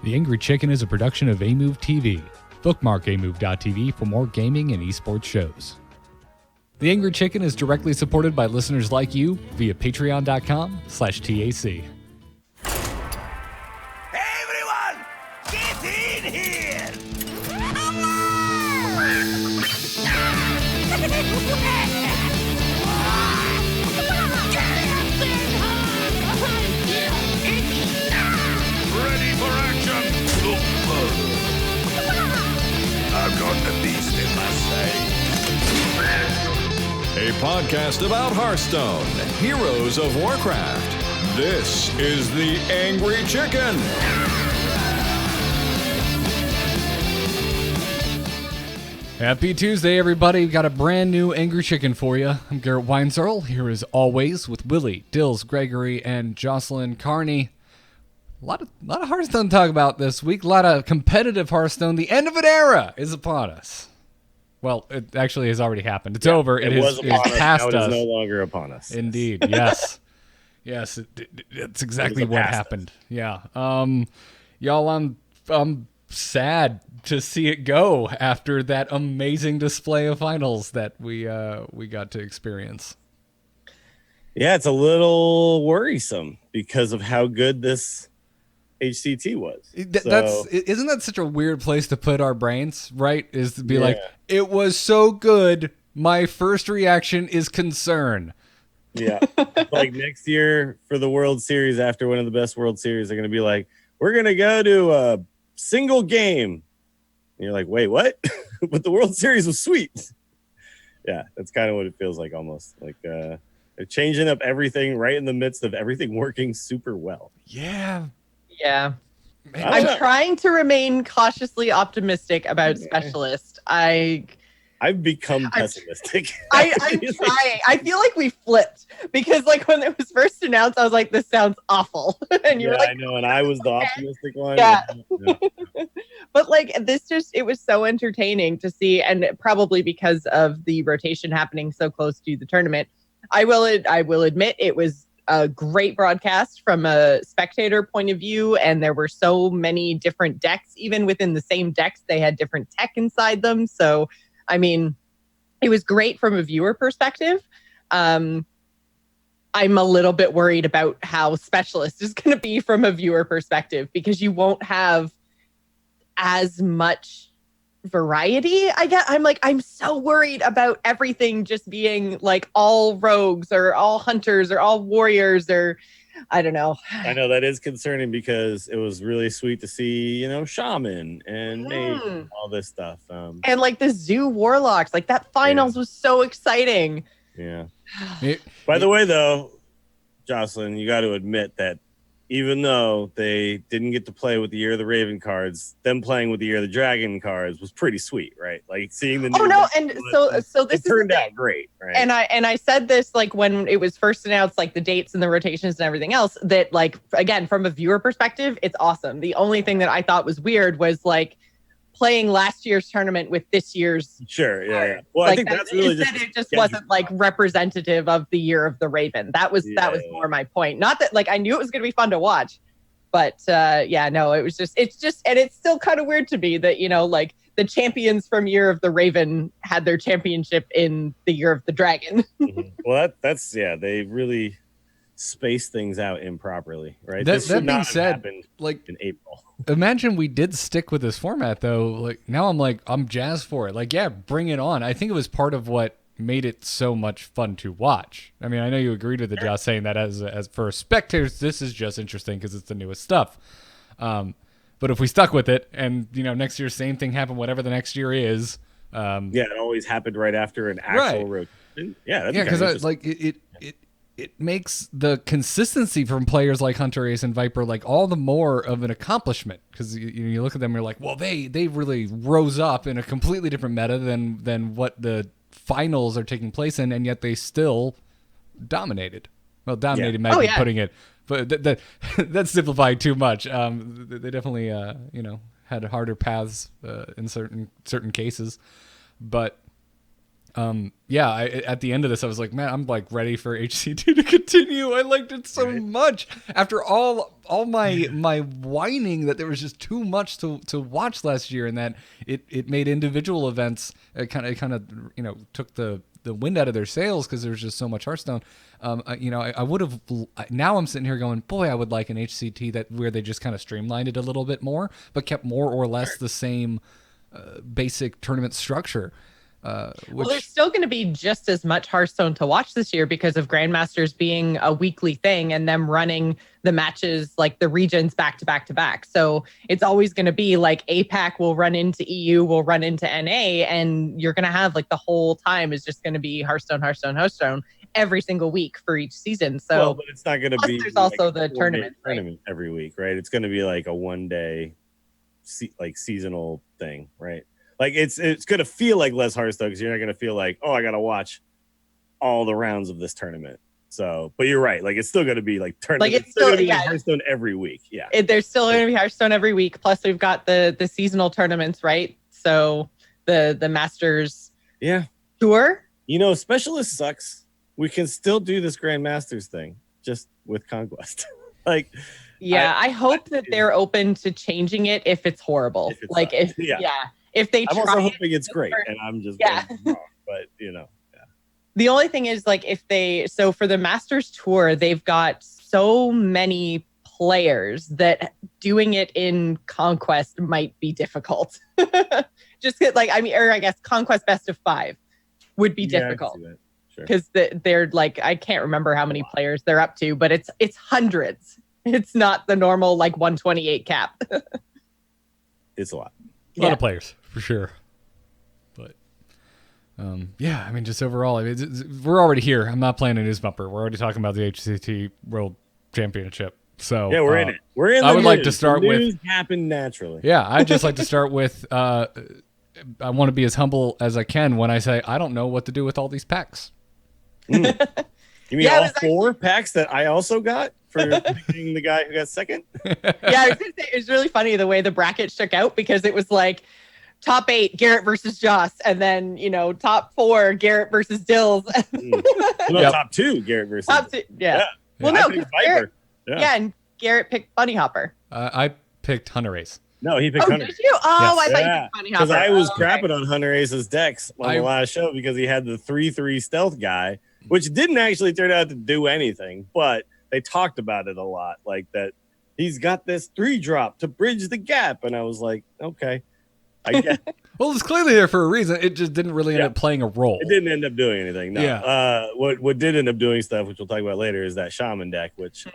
The Angry Chicken is a production of Amove TV. Bookmark amove.tv for more gaming and esports shows. The Angry Chicken is directly supported by listeners like you via patreon.com/TAC. Everyone, get in here! Ready for action! I've got the beast in my sight. A podcast about Hearthstone, Heroes of Warcraft. This is the Angry Chicken. Happy Tuesday, everybody. We've got a brand new Angry Chicken for you. I'm Garrett Weinzierl, here as always with Willie, Dills, Gregory, and Jocelyn Carney. A lot of Hearthstone to talk about this week. A lot of competitive Hearthstone. The end of an era is upon us. Well, it actually has already happened. It's over. It was is upon us. past Now us. it is no longer upon us. Indeed. Yes. Yes. It's exactly what happened. Yeah. Y'all, I'm sad to see it go after that amazing display of finals that we got to experience. Yeah, it's a little worrisome because of how good this HCT was. Isn't that such a weird place to put our brains, right? Is to be like, it was so good, my first reaction is concern. Yeah. Like next year for the World Series, after one of the best World Series, they're going to be like, we're going to go to a single game. And you're like, wait, what? But the World Series was sweet. Yeah, that's kind of what it feels like almost. Like they're changing up everything right in the midst of everything working super well. Yeah. Yeah. I'm trying to remain cautiously optimistic about Specialist. I've become pessimistic. I'm trying. I feel like we flipped because like when it was first announced, I was like, this sounds awful. And you were like, I know, and I was the optimistic one. Yeah. But like it was so entertaining to see, and probably because of the rotation happening so close to the tournament. I will admit it was a great broadcast from a spectator point of view, and there were so many different decks. Even within the same decks, they had different tech inside them. So, I mean, it was great from a viewer perspective. I'm a little bit worried about how Specialist is going to be from a viewer perspective because you won't have as much variety. I'm so worried about everything just being like all rogues or all hunters or all warriors or I don't know. I know that is concerning because it was really sweet to see, shaman and mage and all this stuff. And like the zoo warlocks, like that finals was so exciting. Yeah. By the way, though, Jocelyn, you got to admit that even though they didn't get to play with the Year of the Raven cards, them playing with the Year of the Dragon cards was pretty sweet, right? Like seeing the so this turned out great, right? And I said this like when it was first announced, like the dates and the rotations and everything else, that like again from a viewer perspective, it's awesome. The only thing that I thought was weird was like playing last year's tournament with this year's. Sure, yeah. Well, like, I think that's really it just wasn't like representative of the Year of the Raven. That was more my point. Not that like I knew it was going to be fun to watch, but it's still kind of weird to me that like the champions from Year of the Raven had their championship in the Year of the Dragon. Mm-hmm. Well, that's they really space things out improperly, right? That being said, like in April. Imagine we did stick with this format though. Like now I'm jazzed for it. Like, yeah, bring it on. I think it was part of what made it so much fun to watch. I mean, I know you agreed with it, Josh, saying that as for spectators, this is just interesting because it's the newest stuff. But if we stuck with it and next year same thing happened, whatever the next year is. It always happened right after an actual rotation. Yeah, because it makes the consistency from players like Hunterace and Viper like all the more of an accomplishment because you look at them and you're like, well, they really rose up in a completely different meta than what the finals are taking place in, and yet they still dominated. Well, dominated might be putting it, but that's simplifying too much. They definitely had harder paths in certain cases, but Yeah, at the end of this, I was like, man, I'm like ready for HCT to continue. I liked it so much after all my whining that there was just too much to watch last year, and that it made individual events kind of took the wind out of their sails because there was just so much Hearthstone. I would have. Now I'm sitting here going, boy, I would like an HCT that where they just kind of streamlined it a little bit more, but kept more or less the same basic tournament structure. Well, there's still going to be just as much Hearthstone to watch this year because of Grandmasters being a weekly thing and them running the matches like the regions back to back to back. So it's always going to be like APAC will run into EU, will run into NA, and you're going to have like the whole time is just going to be Hearthstone every single week for each season. So, but it's not going to be. There's also the tournament every week, right? It's going to be like a 1 day, seasonal thing, right? Like it's going to feel like less Hearthstone because you're not going to feel like, oh, I got to watch all the rounds of this tournament. So, but you're right. Like it's still going to be like tournament. Like it's still going to be like Hearthstone every week. Yeah, there's still going to be Hearthstone every week. Plus, we've got the seasonal tournaments, right? So the Masters, tour. Specialist sucks. We can still do this Grandmasters thing just with Conquest. Like, yeah, I hope that they're open to changing it if it's horrible. If they I'm also hoping it's great, and I'm just wrong, but The only thing is like so for the Masters Tour, they've got so many players that doing it in Conquest might be difficult. Just I guess Conquest Best of 5 would be difficult because they're like I can't remember how many players they're up to, but it's hundreds. It's not the normal like 128 cap. It's a lot. A lot of players, for sure. But, just overall, we're already here. I'm not playing a news bumper. We're already talking about the HCT World Championship. So yeah, we're in it. We're in. I would like to start with. News happened naturally. Yeah, I'd just like to start with. I want to be as humble as I can when I say I don't know what to do with all these packs. You mean all 4 packs that I also got for picking the guy who got second? Yeah, I was gonna say, it was really funny the way the bracket shook out because it was like top 8 Garrett versus Joss, and then top 4 Garrett versus Dills. Top 2 Garrett versus. Top 2, yeah. Well, no, Viper. And Garrett picked Bunny Hopper. I picked Hunterace. No, he picked Hunter. Did you? Oh, yes. I thought you picked Bunny Hopper. Because I was crapping on Hunterace's decks on the last show because he had the 3/3 stealth guy, which didn't actually turn out to do anything, but they talked about it a lot, like that he's got this 3-drop to bridge the gap, and I was like, okay, I get. Well, it's clearly there for a reason. It just didn't really end up playing a role. It didn't end up doing anything. No. Yeah. What did end up doing stuff, which we'll talk about later, is that Shaman deck, which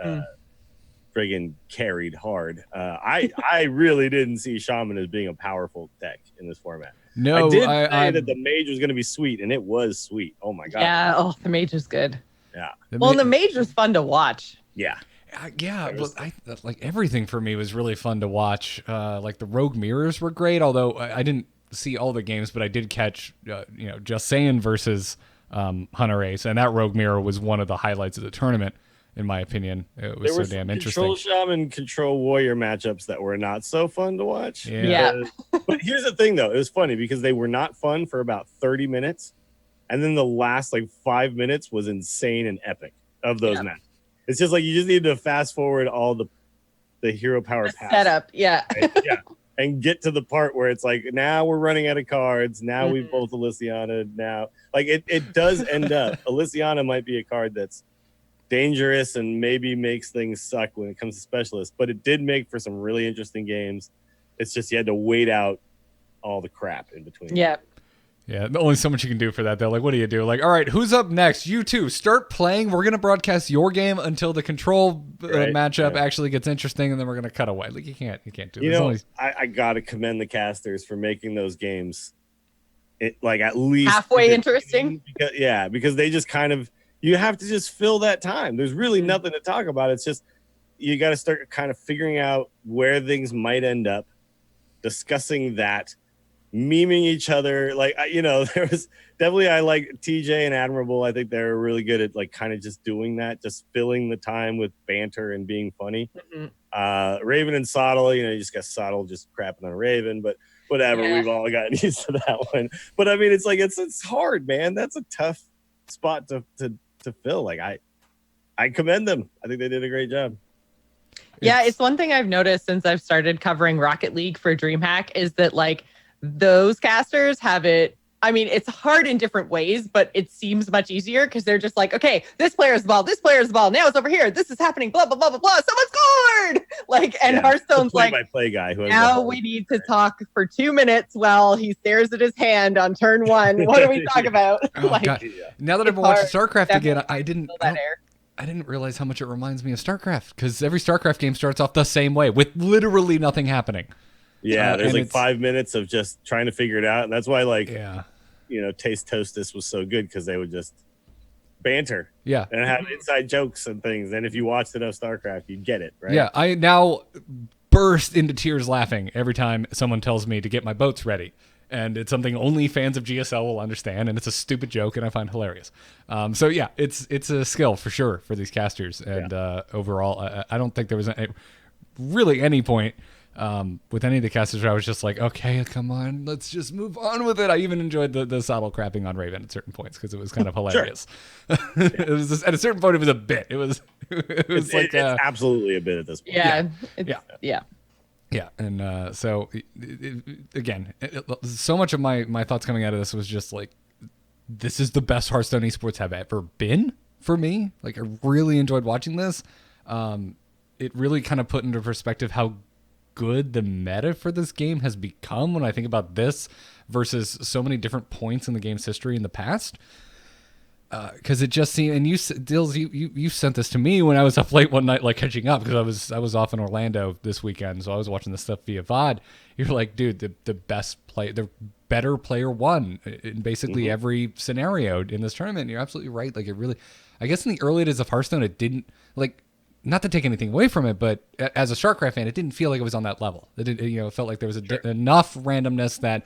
friggin' carried hard. I really didn't see Shaman as being a powerful deck in this format. No, I did say that the mage was going to be sweet, and it was sweet. Oh my god! Yeah, the mage was good. Yeah. The mage was fun to watch. Yeah. But like everything for me was really fun to watch. Like the Rogue Mirrors were great, although I didn't see all the games, but I did catch, Just Saying versus Hunterace, and that Rogue Mirror was one of the highlights of the tournament. In my opinion, it was so damn interesting. Control Shaman, Control Warrior matchups that were not so fun to watch. Yeah. But here's the thing, though. It was funny because they were not fun for about 30 minutes. And then the last 5 minutes was insane and epic of those matches. It's just like you just need to fast forward all the hero power pass. Setup. Yeah. Right? Yeah. And get to the part where it's like, now we're running out of cards. Now we both Elysiana. Now, it does end up. Elysiana might be a card that's dangerous and maybe makes things suck when it comes to specialists, but it did make for some really interesting games. It's just you had to wait out all the crap in between. Yeah. Yeah, only so much you can do for that, though. Like, what do you do? Like, all right, who's up next? You two, start playing. We're going to broadcast your game until the control matchup actually gets interesting, and then we're going to cut away. Like, you can't do this. I got to commend the casters for making those games at least halfway interesting. Because they just kind of, you have to just fill that time. There's really nothing to talk about. It's just, you got to start kind of figuring out where things might end up, discussing that, memeing each other. There was definitely, I like TJ and Admirable. I think they're really good at kind of just doing that, just filling the time with banter and being funny. Raven and Soddle, you just got Soddle just crapping on Raven, but whatever. Yeah. We've all gotten used to that one. But I mean, it's like it's hard, man. That's a tough spot to fill. Like I commend them. I think they did a great job. Yeah, it's one thing I've noticed since I've started covering Rocket League for DreamHack is that like those casters have it. I mean, it's hard in different ways, but it seems much easier because they're just like, okay, this player's the ball, this player's the ball. Now it's over here. This is happening. Blah blah blah blah blah. Someone scored. Like, and Hearthstone's like, play guy. Who has now we need to talk for 2 minutes while he stares at his hand on turn 1. What do we talk about? Oh, like, God. Now that I've been watching StarCraft again, I Feel didn't that air. I didn't realize how much it reminds me of StarCraft because every StarCraft game starts off the same way with literally nothing happening. Yeah, there's and like 5 minutes of just trying to figure it out, and that's why Taste Toastus was so good because they would just banter, and have inside jokes and things. And if you watched enough StarCraft, you'd get it, right? Yeah, I now burst into tears laughing every time someone tells me to get my boats ready. And it's something only fans of GSL will understand, and it's a stupid joke, and I find hilarious. So yeah, it's a skill for sure for these casters, and overall, I don't think there was really any point with any of the casters where I was just like, okay, come on, let's just move on with it. I even enjoyed the subtle crapping on Raven at certain points because it was kind of hilarious. It was just, at a certain point, it was a bit. It was it's absolutely a bit at this point. Yeah, and so again, so much of my thoughts coming out of this was just like, this is the best Hearthstone esports have ever been for me. Like, I really enjoyed watching this. It really kind of put into perspective how good the meta for this game has become when I think about this versus so many different points in the game's history in the past. Because it just seemed, and Dills, you sent this to me when I was up late one night, like catching up because I was off in Orlando this weekend, so I was watching this stuff via VOD. You're like, dude, the better player won in basically every scenario in this tournament. And you're absolutely right. Like, it really, I guess in the early days of Hearthstone, it didn't, like, not to take anything away from it, but as a StarCraft fan, it didn't feel like it was on that level. It felt like there was enough randomness that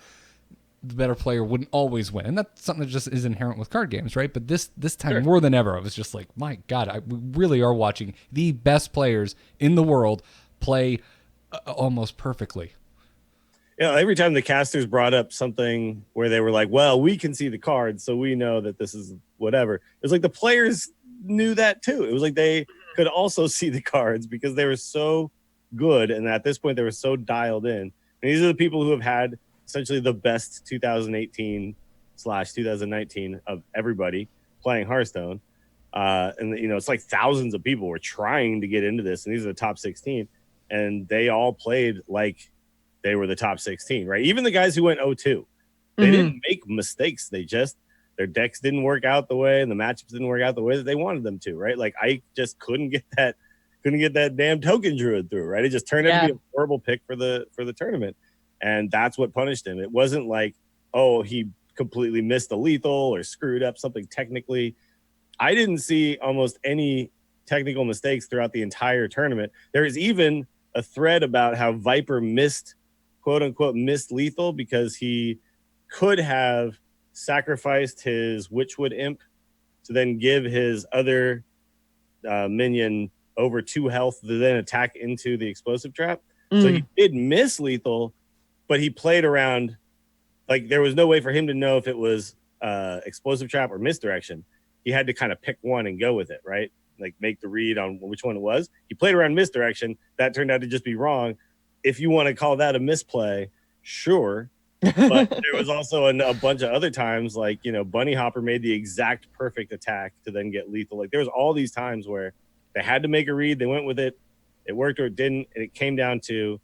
the better player wouldn't always win, and that's something that just is inherent with card games, right? But this time more than ever, I was just like, my God, we really are watching the best players in the world play almost perfectly. Yeah, every time the casters brought up something where they were like, well, we can see the cards, so we know that this is whatever. It was like the players knew that too. It was like they could also see the cards because they were so good, and at this point they were so dialed in. And these are the people who have had essentially the best 2018/2019 of everybody playing Hearthstone. And it's like thousands of people were trying to get into this, and these are the top 16, and they all played like they were the top 16, right? Even the guys who went 0-2, they didn't make mistakes. Their decks didn't work out the way, and the matchups didn't work out the way that they wanted them to, right? Like, I just couldn't get that damn token druid through, right? It just turned out to be a horrible pick for the tournament. And that's what punished him. It wasn't like, oh, he completely missed a lethal or screwed up something technically. I didn't see almost any technical mistakes throughout the entire tournament. There is even a thread about how Viper missed, quote unquote, missed lethal because he could have sacrificed his Witchwood Imp to then give his other minion over 2 health to then attack into the explosive trap. So he did miss lethal, but he played around, like, there was no way for him to know if it was explosive trap or misdirection. He had to kind of pick one and go with it, right? Like, make the read on which one it was. He played around misdirection. That turned out to just be wrong. If you want to call that a misplay, sure. But there was also a bunch of other times, like, Bunny Hopper made the exact perfect attack to then get lethal. Like, there was all these times where they had to make a read. They went with it. It worked or it didn't. And it came down to,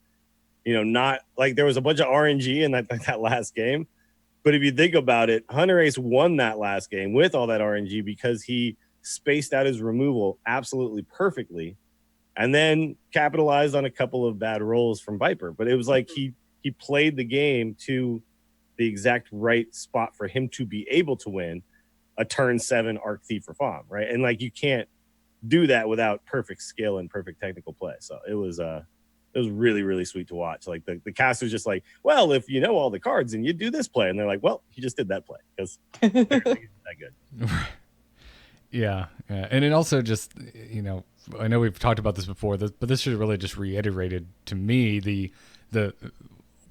not like there was a bunch of RNG in that last game. But if you think about it, Hunterace won that last game with all that RNG because he spaced out his removal absolutely perfectly and then capitalized on a couple of bad rolls from Viper. But it was like he played the game to the exact right spot for him to be able to win a turn 7 Arc Thief for Fom, right? And like, you can't do that without perfect skill and perfect technical play. So it was really, really sweet to watch. Like, the caster's just like, well, if you know all the cards and you do this play, and they're like, well, he just did that play because that good. Yeah. And it also just, I know we've talked about this before, but this should really just reiterated to me the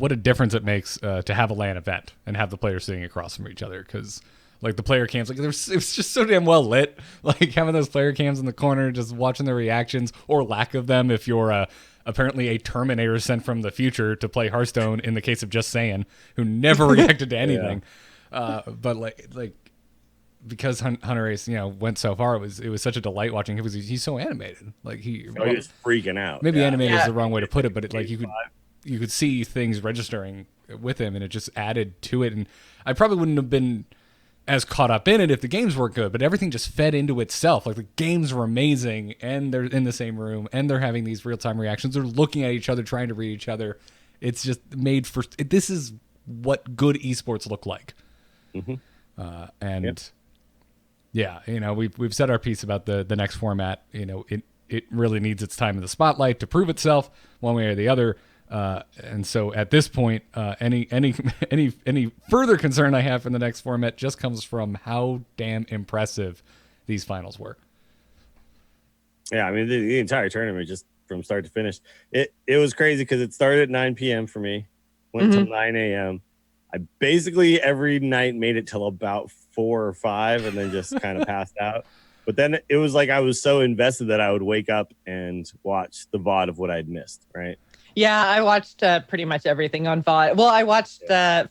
what a difference it makes to have a LAN event and have the players sitting across from each other, because like the player cams, like it was just so damn well lit. Like having those player cams in the corner, just watching their reactions or lack of them. If you're apparently a Terminator sent from the future to play Hearthstone, in the case of Just Saying, who never reacted to anything, but like because Hunterace, went so far, it was such a delight watching him, because he's so animated. Like he was freaking out. Maybe animated is the wrong way to put it, but like you could see things registering with him, and it just added to it. And I probably wouldn't have been as caught up in it if the games weren't good, but everything just fed into itself. Like the games were amazing, and they're in the same room, and they're having these real-time reactions. They're looking at each other, trying to read each other. It's just made for, this is what good esports look like. We've said our piece about the next format. It really needs its time in the spotlight to prove itself one way or the other. And so at this point, any further concern I have for the next format just comes from how damn impressive these finals were. Yeah, I mean the entire tournament, just from start to finish, it was crazy, because it started at 9 p.m. for me, went till 9 a.m. I basically every night made it till about 4 or 5, and then just kind of passed out. But then it was like I was so invested that I would wake up and watch the VOD of what I'd missed. Right. Yeah, I watched pretty much everything on VOD. Well, I watched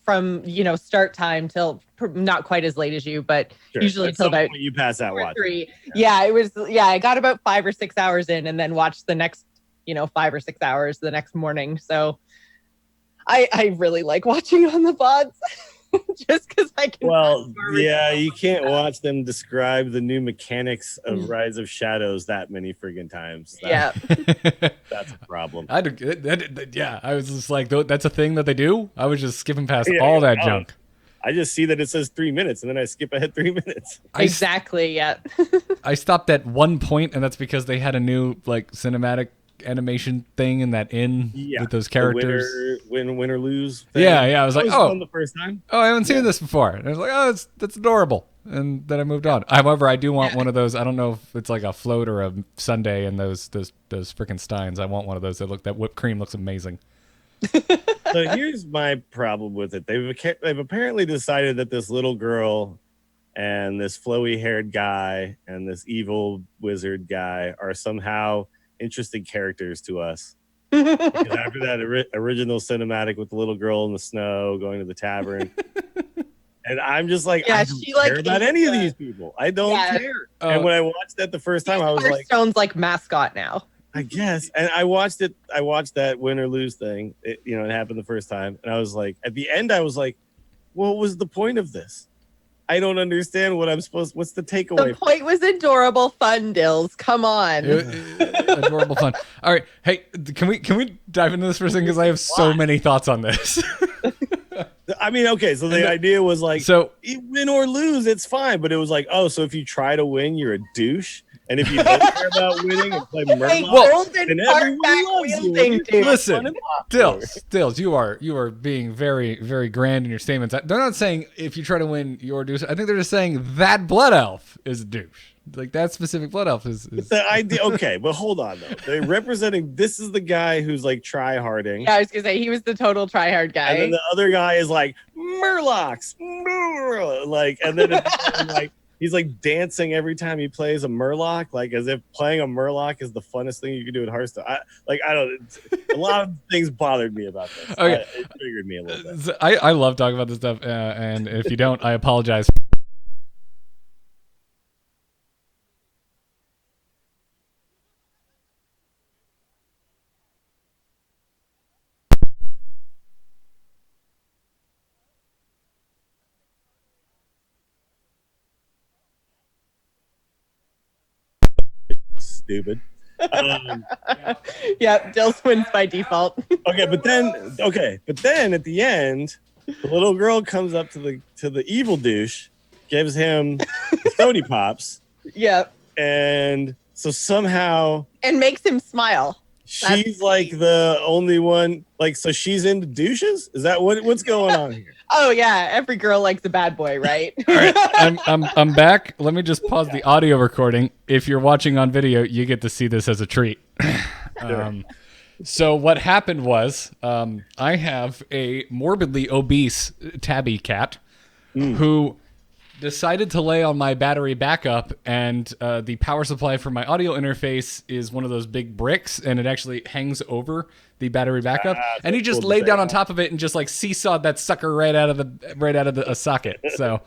from start time till not quite as late as you, but usually till about you pass out watching. 3. Yeah, it was. Yeah, I got about 5 or 6 hours in, and then watched the next 5 or 6 hours the next morning. So I really like watching on the VODs. Just because I can. Well, yeah, you can't watch them describe the new mechanics of Rise of Shadows that many friggin' times. That's a problem. I was just like, that's a thing that they do. I was just skipping past all that junk. I just see that it says 3 minutes, and then I skip ahead 3 minutes. Exactly. Yeah. I stopped at one point, and that's because they had a new cinematic animation thing in that inn with those characters. Win or lose thing. Yeah. I was like, fun the first time. I haven't seen this before. And I was like, that's adorable. And then I moved on. However, I do want one of those. I don't know if it's like a float or a sundae and those freaking steins. I want one of those. That whipped cream looks amazing. So here's my problem with it. They've apparently decided that this little girl and this flowy haired guy and this evil wizard guy are somehow interesting characters to us. Because after that original cinematic with the little girl in the snow going to the tavern, and I'm just like, I don't care about any of these people. I don't care. And when I watched that the first time, I was like, Hearthstone's like mascot now, I guess. And I watched that win or lose thing. It happened the first time, and I was like, at the end, I was like, what was the point of this? I don't understand what's the takeaway. The point was adorable fun, Dills. Come on. Adorable fun. All right. Hey, can we dive into this for a second? Because I have so many thoughts on this. I mean, okay, so the idea was like, win or lose, it's fine. But it was like, so if you try to win, you're a douche. And if you don't care about winning and play Murloc, then everyone loves you. Listen, Dills, you are being very, very grand in your statements. They're not saying if you try to win, you're a douche. I think they're just saying that blood elf is a douche. Like that specific blood elf is the idea. Okay, but hold on though. They're representing. This is the guy who's like try-harding. Yeah, I was gonna say he was the total try-hard guy. And then the other guy is like Murlocs, and then like. He's like dancing every time he plays a Murloc, like as if playing a Murloc is the funnest thing you can do in Hearthstone. A lot of things bothered me about this. Okay. It triggered me a little bit. So I love talking about this stuff, and if you don't, I apologize. Stupid. Yeah, Dills wins by default. But then at the end, the little girl comes up to the evil douche, gives him Sony Pops. Yep. And so somehow and makes him smile. She's like the only one, so she's into douches? Is that what's going on here? Oh yeah, every girl likes a bad boy, right? All right, I'm back. Let me just pause the audio recording. If you're watching on video, you get to see this as a treat. So what happened was, I have a morbidly obese tabby cat who decided to lay on my battery backup, and the power supply for my audio interface is one of those big bricks, and it actually hangs over the battery backup. And he just cool to laid say, down on huh? top of it and just like seesawed that sucker right out of the socket. So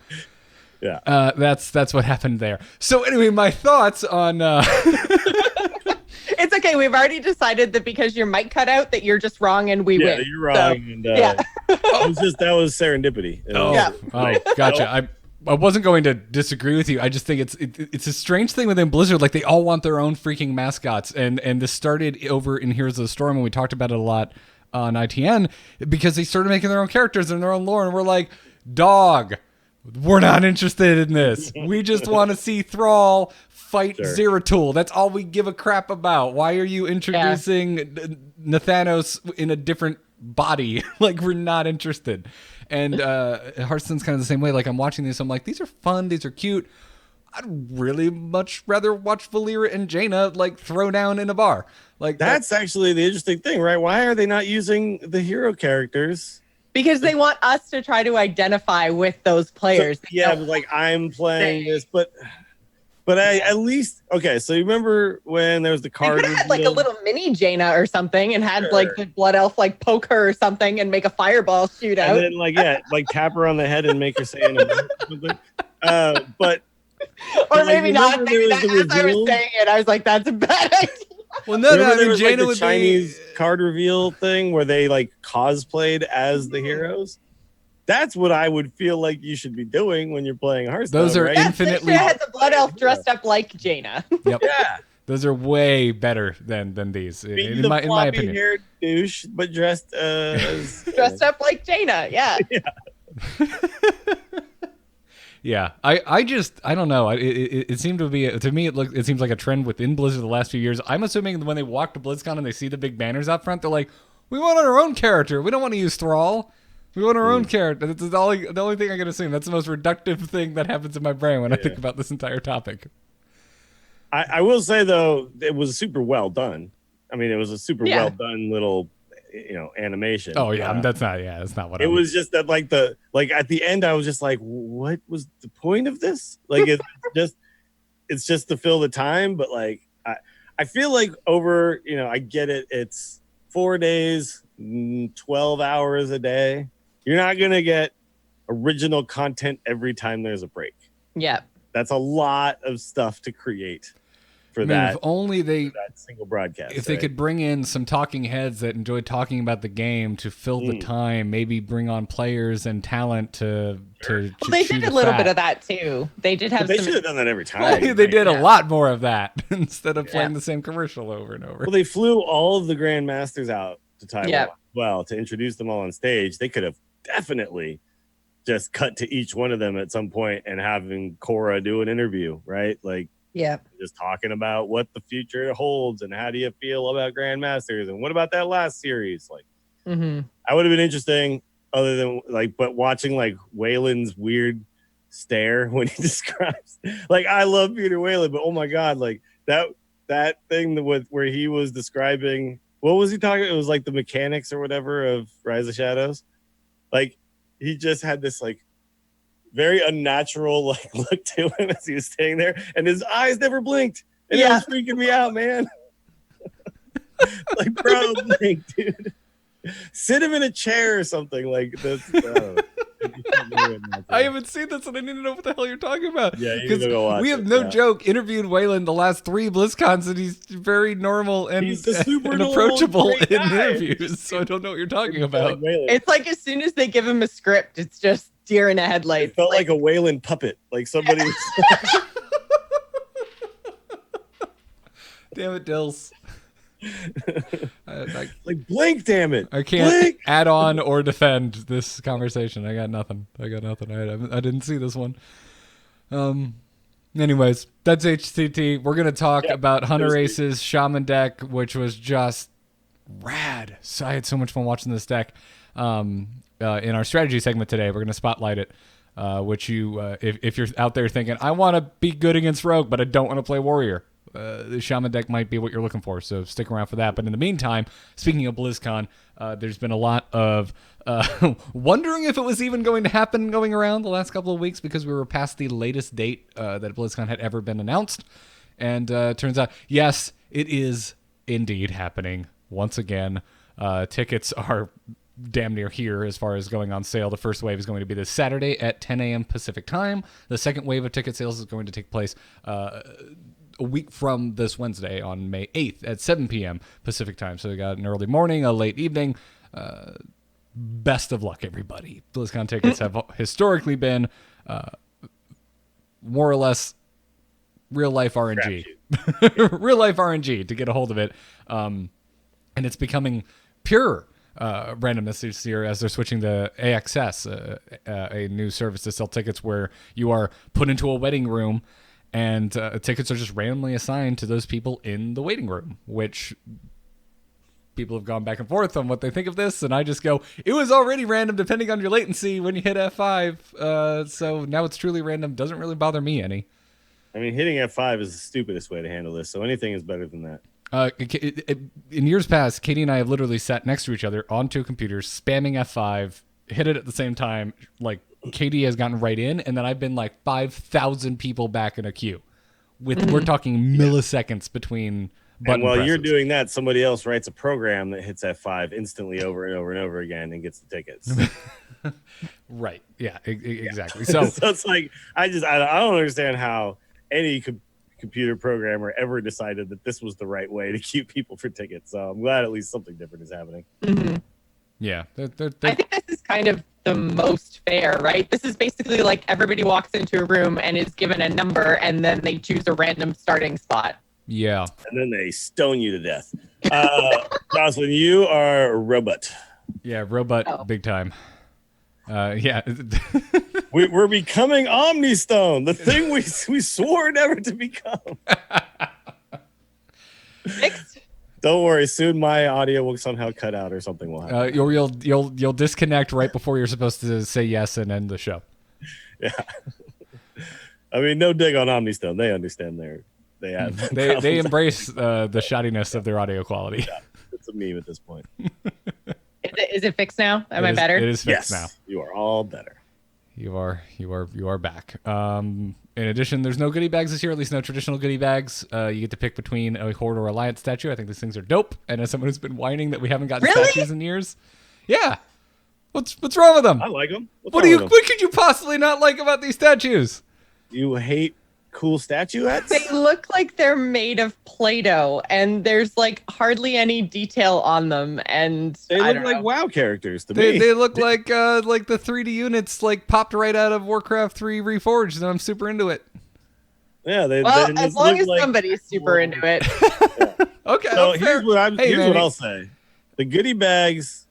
Yeah. that's what happened there. So anyway, my thoughts on. It's okay. We've already decided that because your mic cut out, that you're just wrong and we Yeah, win. you're wrong. So, And, yeah. that was serendipity. Yeah. Oh, gotcha. I wasn't going to disagree with you. I just think it's a strange thing within Blizzard. Like they all want their own freaking mascots, and this started over in Heroes of the Storm, and we talked about it a lot on ITN because they started making their own characters and their own lore, and we're like, dog, we're not interested in this. We just want to see Thrall fight Zeratul. That's all we give a crap about. Why are you introducing Nathanos in a different body? Like, we're not interested. And Hearthstone's kind of the same way. Like, I'm watching these, I'm like, these are fun, these are cute. I'd really much rather watch Valyra and Jaina like throw down in a bar. Like That's actually the interesting thing, right? Why are they not using the hero characters? Because they want us to try to identify with those players. So, yeah, but like I'm playing this, but I at least okay. So you remember when there was the They card? could have had like a reveal? little mini Jaina or something and had like the blood elf like poke her or something and make a fireball shoot out. And then like tap her on the head and make her say an emote or something. But Or like, maybe not. remember Maybe there was that, the as I was reveal? saying it, I was like, that's a bad idea. well, no, remember I there mean, was Jaina like the would Chinese be. card reveal thing where they like cosplayed as the heroes. That's what I would feel like you should be doing when you're playing Hearthstone. Those are right? infinitely- Had the blood elf dressed up like Jaina. Yep. Yeah. Those are way better than these, Be in the my opinion. floppy-haired douche, but dressed as Dressed up like Jaina. Yeah. Yeah, I don't know. It seemed to be to me. It seems like a trend within Blizzard the last few years. I'm assuming that when they walk to BlizzCon and they see the big banners out front, they're like, "We want our own character. We don't want to use Thrall. We want our own character." That's the only thing I can assume. That's the most reductive thing that happens in my brain when I think about this entire topic. I will say though, it was super well done. I mean, it was a super well done little, animation. Oh yeah, that's not what It was just that like at the end, I was just like, what was the point of this? Like it's just to fill the time, but like I feel like over, I get it. It's 4 days, 12 hours a day. You're not gonna get original content every time there's a break. Yeah. That's a lot of stuff to create for I mean, that. if only they That single broadcast. if they could bring in some talking heads that enjoy talking about the game to fill the time, maybe bring on players and talent to Well, they chew did the a little fat. bit of that too. They did have They some. should have done that every time. Well, they did a Yeah. lot more of that instead of playing the same commercial over and over. Well, they flew all of the grandmasters out to Taiwan. Yeah. Well, to introduce them all on stage, they could have definitely just cut to each one of them at some point and having Cora do an interview, right? Like Yeah. just talking about what the future holds and how do you feel about grandmasters and what about that last series? Like Mm-hmm. that would have been interesting. Other than like, but watching like Wayland's weird stare when he describes, like, I love Peter Wayland, but oh my god, like that thing with where he was describing, what was he talking? It was like the mechanics or whatever of Rise of Shadows. Like he just had this like very unnatural like look to him as he was staying there, and his eyes never blinked, and it was freaking me out, man. Like, bro, blink, dude. Sit him in a chair or something like this. I haven't seen this, and I need to know what the hell you're talking about. Yeah, you need because to go watch we have it, no yeah. joke interviewed Wayland the last 3 BlizzCons, and he's very normal and, He's the super and normal, approachable great in guy. interviews. So I don't know what you're talking about. Like Wayland. It's like as soon as they give him a script, it's just deer in a headlight. It felt like a Wayland puppet, like somebody. Damn it, Dills. Like blink, damn it! I can't Blink! add on or defend this conversation. I got nothing. I didn't see this one. Anyways, that's HCT. We're gonna talk about Hunterace's Shaman deck, which was just rad. So I had so much fun watching this deck. In our strategy segment today, we're gonna spotlight it. Which you, if you're out there thinking, I want to be good against Rogue, but I don't want to play Warrior. the Shaman deck might be what you're looking for, so stick around for that. But in the meantime, speaking of BlizzCon, there's been a lot of wondering if it was even going to happen going around the last couple of weeks because we were past the latest date that BlizzCon had ever been announced. And turns out, yes, it is indeed happening once again. Tickets are damn near here as far as going on sale. The first wave is going to be this Saturday at 10 a.m. Pacific time. The second wave of ticket sales is going to take place a week from this Wednesday on May 8th at 7 p.m. Pacific time. So we got an early morning, a late evening. Best of luck, everybody. BlizzCon tickets have historically been more or less real-life RNG. Real-life RNG to get a hold of it. And it's becoming pure randomness this year as they're switching to AXS, a new service to sell tickets where you are put into a waiting room and tickets are just randomly assigned to those people in the waiting room, which people have gone back and forth on what they think of this. And I just go, it was already random depending on your latency when you hit F5. So now it's truly random. Doesn't really bother me any. I mean, hitting F5 is the stupidest way to handle this. So anything is better than that. In years past, Katie and I have literally sat next to each other on two computers, spamming F5, hit it at the same time. Like, Katie has gotten right in, and then I've been like 5,000 people back in a queue. We're talking milliseconds between button and while presses. you're doing that, somebody else writes a program that hits F5 instantly over and over and over again and gets the tickets. Right. Yeah, exactly. So, So it's like, I don't understand how any computer programmer ever decided that this was the right way to keep people for tickets. So I'm glad at least something different is happening. Mm-hmm. Yeah. I think this is kind of the most fair, right? This is basically like everybody walks into a room and is given a number and then they choose a random starting spot. Yeah. And then they stone you to death. Jocelyn, you are a robot. Yeah, robot big time. Yeah. We're becoming Omnistone, the thing we swore never to become. Fixed. Don't worry, soon my audio will somehow cut out or something will happen. You'll disconnect right before you're supposed to say yes and end the show. Yeah. I mean, no dig on Omnistone. They understand they embrace the shoddiness of their audio quality. Yeah, it's a meme at this point. Is it fixed now? Am I better? It is fixed now. You are all better. You are back. In addition, there's no goodie bags this year, at least no traditional goodie bags. You get to pick between a Horde or Alliance statue. I think these things are dope. And as someone who's been whining that we haven't gotten statues in years, yeah. What's wrong with them? I like them. What could you possibly not like about these statues? You hate cool statuettes? They look like they're made of Play-Doh, and there's like hardly any detail on them. And they look like WoW characters to me. They look like the 3D units like popped right out of Warcraft 3 Reforged, and I'm super into it. Yeah, as long as somebody's super into it. Yeah. Okay. So here's what I'll say. The goodie bags,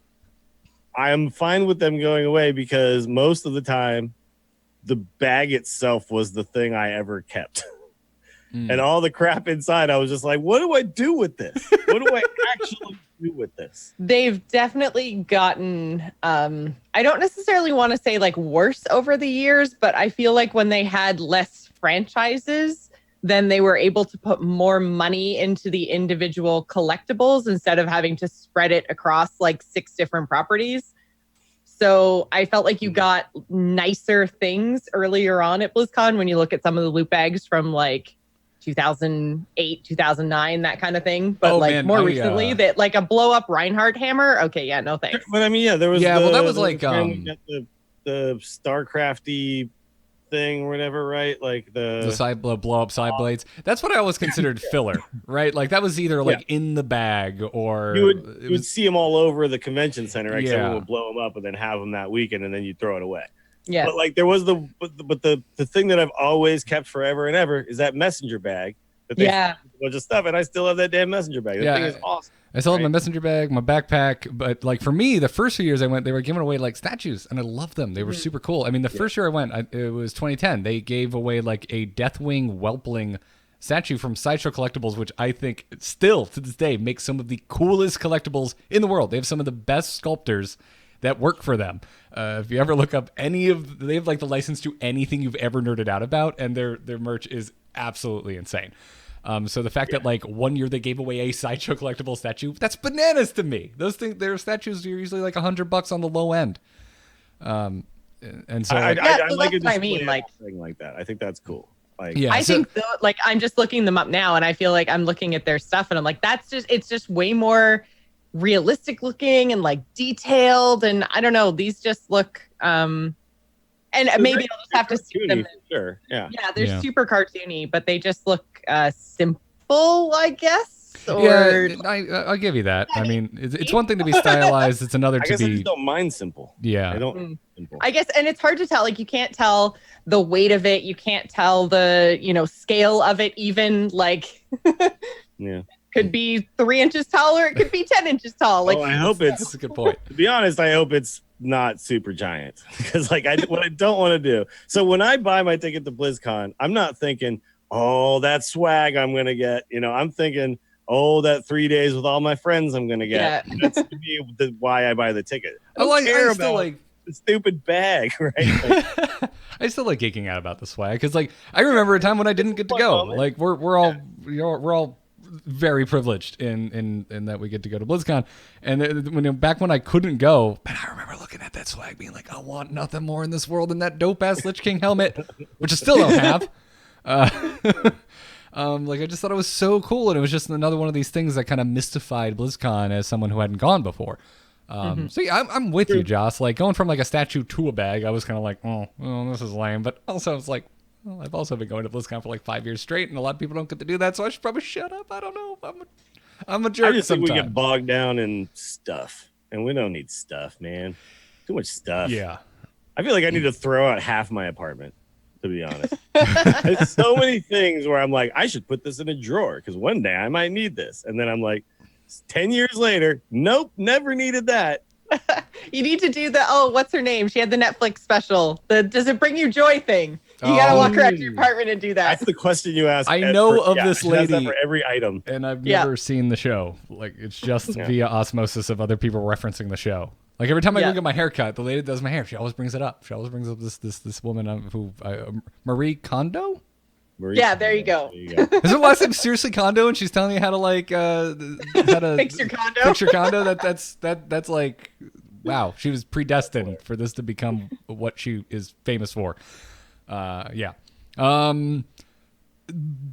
I am fine with them going away because most of the time the bag itself was the thing I ever kept. And all the crap inside, I was just like, what do I do with this? What do I actually do with this? They've definitely gotten, I don't necessarily want to say like worse over the years, but I feel like when they had less franchises, then they were able to put more money into the individual collectibles instead of having to spread it across like 6 different properties. So I felt like you got nicer things earlier on at BlizzCon when you look at some of the loot bags from like 2008, 2009, that kind of thing. But more recently, that like a blow up Reinhardt hammer. Okay, yeah, no thanks. But I mean, yeah, there was that was like the StarCrafty thing or whatever, right? Like the side blow up side blades. That's what I always considered filler, right? Like that was either like in the bag or you would see them all over the convention center. Right? Yeah. Someone would blow them up and then have them that weekend, and then you throw it away. Yeah. But like there was the thing that I've always kept forever and ever is that messenger bag. That they a bunch of stuff, and I still have that damn messenger bag. That thing is awesome. I still have my messenger bag, my backpack, but like for me, the first few years I went, they were giving away like statues, and I loved them. They were super cool. I mean, the first year I went, it was 2010. They gave away like a Deathwing Whelpling statue from Sideshow Collectibles, which I think still to this day makes some of the coolest collectibles in the world. They have some of the best sculptors that work for them. If you ever look up they have like the license to anything you've ever nerded out about, and their merch is absolutely insane. So the fact that like one year they gave away a Sideshow collectible statue, that's bananas to me. Those things, their statues are usually like $100 on the low end. And so I so like a that's what I display mean, like thing like that. I think that's cool. Like, yeah, I so- think like I'm just looking them up now and I feel like I'm looking at their stuff and I'm like, it's just way more realistic looking and like detailed. And I don't know, these just look, and maybe I'll just have to see them. Sure. Yeah. Yeah, they're Yeah. super cartoony, but they just look simple, I guess. Or yeah, I'll give you that. I mean, it's one thing to be stylized; it's another I to guess I be. just don't mind simple. Yeah, I don't simple. I guess, and it's hard to tell. Like you can't tell the weight of it. You can't tell the scale of it. Even like Yeah. could be 3 inches tall or it could be 10 inches tall. Like Well, I hope that's it's. a good point. To be honest, I hope it's not super giant because like what I don't want to do. So when I buy my ticket to BlizzCon, I'm not thinking, oh, that swag I'm gonna get. I'm thinking, oh, that 3 days with all my friends I'm gonna get. Yeah. That's to me why I buy the ticket. I I don't like. care I still about like. the stupid bag, right? Like, I still like geeking out about the swag because, like, I remember a time when I didn't get to Fun go. moment. Like, we're all we're all very privileged in that we get to go to BlizzCon. And back when I couldn't go, man, I remember looking at that swag, being like, I want nothing more in this world than that dope ass Lich King helmet, which I still don't have. Like I just thought it was so cool, and it was just another one of these things that kind of mystified BlizzCon as someone who hadn't gone before. So yeah, I'm with you, Joss. Like going from like a statue to a bag, I was kind of like, oh, this is lame. But also, it's like, well, I've also been going to BlizzCon for like 5 years straight, and a lot of people don't get to do that. So I should probably shut up. I don't know. I'm a jerk. I just think we sometimes. get bogged down in stuff, and we don't need stuff, man. Too much stuff. Yeah. I feel like I need to throw out half my apartment, to be honest. There's so many things where I'm like, I should put this in a drawer because one day I might need this. And then I'm like, 10 years later, nope, never needed that. you need to do the what's her name? She had the Netflix special. The does it bring you joy thing? You gotta walk around your apartment and do that. That's the question you ask. I know of this she has that lady. for every item. And I've Yeah. never seen the show. Like it's just Yeah. via osmosis of other people referencing the show. Like every time I Yeah. go get my haircut, the lady that does my hair, she always brings it up. She always brings up this woman who Marie Kondo. Marie Yeah, there you Kondo. go. There you go. Is her last name seriously Kondo? And she's telling you how to like how to Fix your condo. Fix your condo. That's like wow. She was predestined for this to become what she is famous for. Yeah. The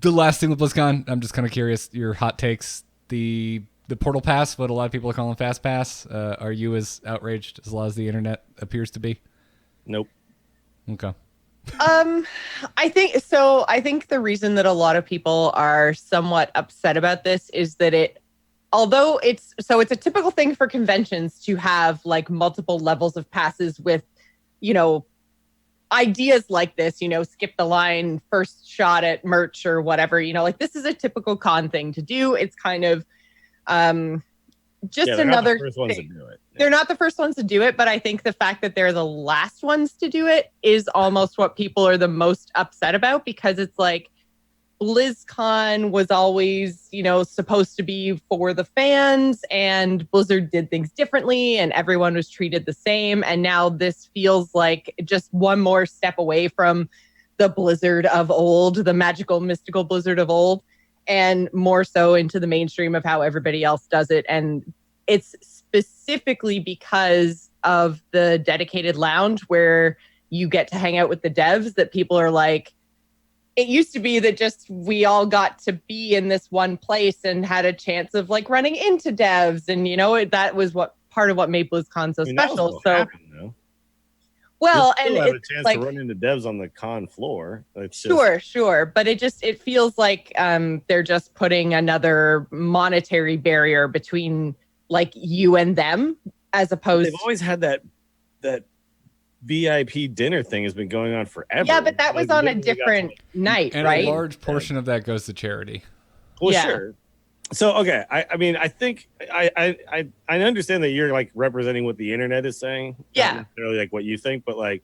last thing with BlizzCon, I'm just kind of curious your hot takes. The Portal Pass, what a lot of people are calling Fast Pass. Are you as outraged as a lot as the internet appears to be? Nope. Okay. I think so. I think the reason that a lot of people are somewhat upset about this is that although it's a typical thing for conventions to have like multiple levels of passes with, ideas like this, skip the line, first shot at merch or whatever, like this is a typical con thing to do. It's kind of, just Yeah, they're another not the first ones to thing. do it. They're not the first ones to do it, but I think the fact that they're the last ones to do it is almost what people are the most upset about because it's like BlizzCon was always, supposed to be for the fans and Blizzard did things differently and everyone was treated the same. And now this feels like just one more step away from the Blizzard of old, the magical, mystical Blizzard of old, and more so into the mainstream of how everybody else does it. And it's specifically because of the dedicated lounge where you get to hang out with the devs that people are like, it used to be that just we all got to be in this one place and had a chance of like running into devs. And, that was part of what made BlizzCon so I mean, that was special. what So, happened, though. well, You'll and still have a it's chance like, to run into devs on the con floor. It's just, sure. But it feels like they're just putting another monetary barrier between like you and them as opposed they've always had that VIP dinner thing has been going on forever. Yeah, but that was Like, on a literally got different night, And right? a large portion of that goes to charity. Well, Yeah. sure. So okay, I mean, I think I understand that you're like representing what the internet is saying, Yeah. not necessarily like what you think, but like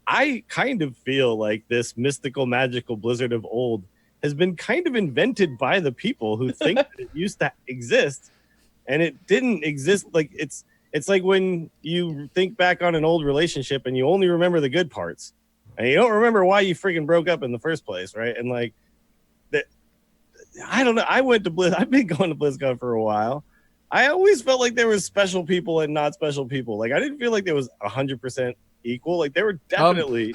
I kind of feel like this mystical, magical Blizzard of old has been kind of invented by the people who think that it used to exist, and it didn't exist. Like it's like when you think back on an old relationship and you only remember the good parts, and you don't remember why you freaking broke up in the first place, right? And like that. I don't know. I've been going to BlizzCon for a while. I always felt like there was special people and not special people. Like I didn't feel like there was 100% equal. Like there were definitely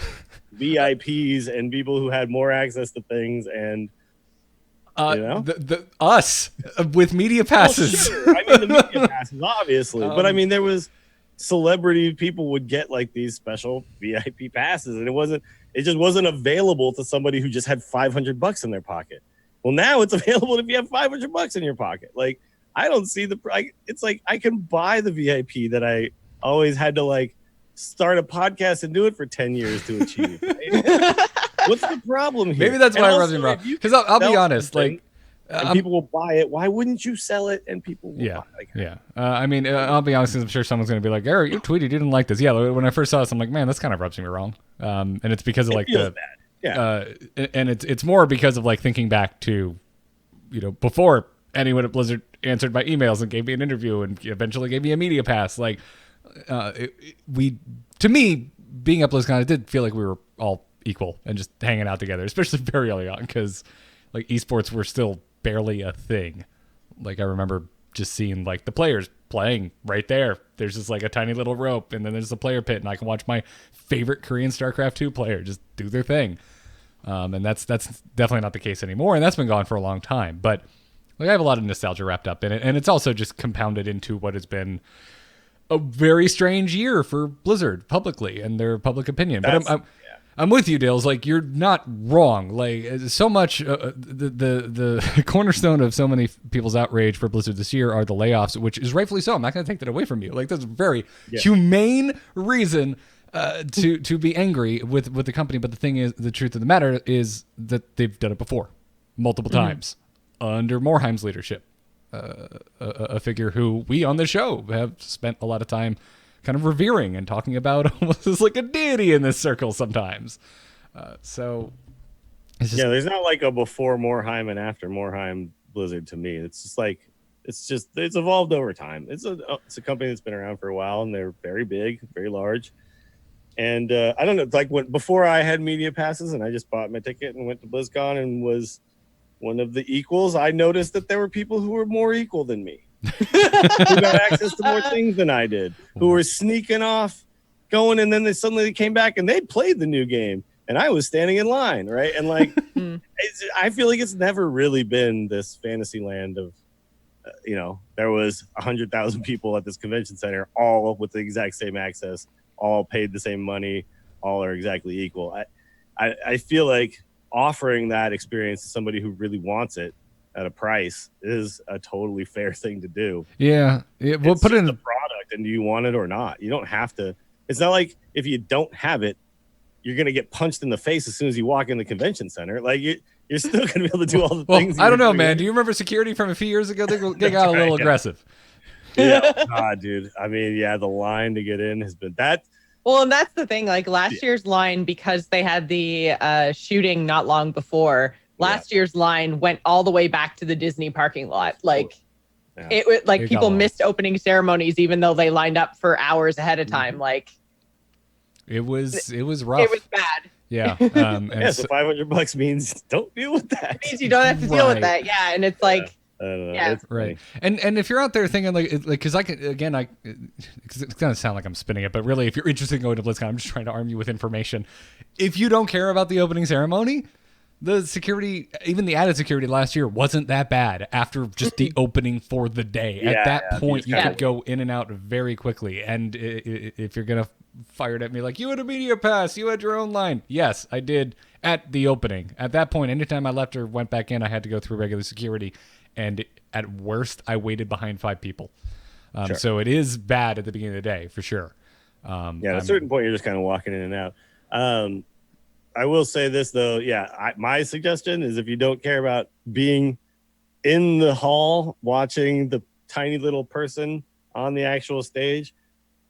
VIPs and people who had more access to things, and us with media passes. Well, sure. I mean, the media passes, obviously, but I mean, there was celebrity people would get like these special VIP passes, and it just wasn't available to somebody who just had $500 in their pocket. Well, now it's available if you have $500 in your pocket. Like, I don't see it's like I can buy the VIP that I always had to like start a podcast and do it for 10 years to achieve. Right? What's the problem here? Maybe that's why I wasn't wrong. Because I'll be honest, like, and people will buy it. Why wouldn't you sell it? And people will buy it. Yeah. I mean, I'll be honest, 'cause I'm sure someone's going to be like, Eric, you tweeted you didn't like this. Yeah, when I first saw this, I'm like, man, this kind of rubs me wrong. And it's because of like bad. Yeah. And it's more because of like thinking back to, before anyone at Blizzard answered my emails and gave me an interview and eventually gave me a media pass. Like, to me, being at BlizzCon, it did feel like we were all equal and just hanging out together, especially very early on, because like esports were still barely a thing. Like I remember just seeing like the players playing right there. There's just like a tiny little rope, and then there's the player pit, and I can watch my favorite Korean StarCraft 2 player just do their thing. And that's definitely not the case anymore, and that's been gone for a long time. But like I have a lot of nostalgia wrapped up in it, and it's also just compounded into what has been a very strange year for Blizzard publicly and their public opinion. But I'm with you, Dales. Like, you're not wrong. Like, so much the cornerstone of so many people's outrage for Blizzard this year are the layoffs, which is rightfully so. I'm not going to take that away from you. Like, that's a very humane reason to be angry with the company. But the thing is, the truth of the matter is that they've done it before, multiple times, under Morheim's leadership. A figure who we on the show have spent a lot of time kind of revering and talking about almost as like a deity in this circle sometimes. So it's just, there's not like a before Morheim and after Morheim Blizzard to me. It's just like it's evolved over time. It's a company that's been around for a while, and they're very big, very large. And I don't know, like before I had media passes and I just bought my ticket and went to BlizzCon and was one of the equals, I noticed that there were people who were more equal than me. Who got access to more things than I did, who were sneaking off, going, and then they suddenly came back and they played the new game, and I was standing in line, right? And like, I feel like it's never really been this fantasy land of, there was 100,000 people at this convention center, all with the exact same access, all paid the same money, all are exactly equal. I feel like offering that experience to somebody who really wants it at a price is a totally fair thing to do. We'll put it in the product, and do you want it or not? You don't have to. It's not like if you don't have it, you're going to get punched in the face as soon as you walk in the convention center. Like you're still going to be able to do all the things. I don't know, man. Do you remember security from a few years ago? They got a little aggressive. Yeah, dude. I mean, the line to get in has been that. Well, and that's the thing. Like last year's line, because they had the shooting not long before. Last year's line went all the way back to the Disney parking lot. Like it was like people missed opening ceremonies, even though they lined up for hours ahead of time. Like it was rough. It was bad. Yeah. So $500 means don't deal with that. It means you don't have to deal with that. Yeah. And it's like, I don't know. Yeah. Right. And if you're out there thinking because I can, again, because it's going to sound like I'm spinning it, but really, if you're interested in going to BlizzCon, I'm just trying to arm you with information. If you don't care about the opening ceremony, the security, even the added security last year, wasn't that bad after just the opening for the day. At that point, you could go in and out very quickly. And if you're going to fire it at me like, you had a media pass, you had your own line. Yes, I did at the opening. At that point, anytime I left or went back in, I had to go through regular security. And at worst, I waited behind 5 people. Sure. So it is bad at the beginning of the day, for sure. At a certain point, you're just kind of walking in and out. I will say this, though. My suggestion is if you don't care about being in the hall watching the tiny little person on the actual stage,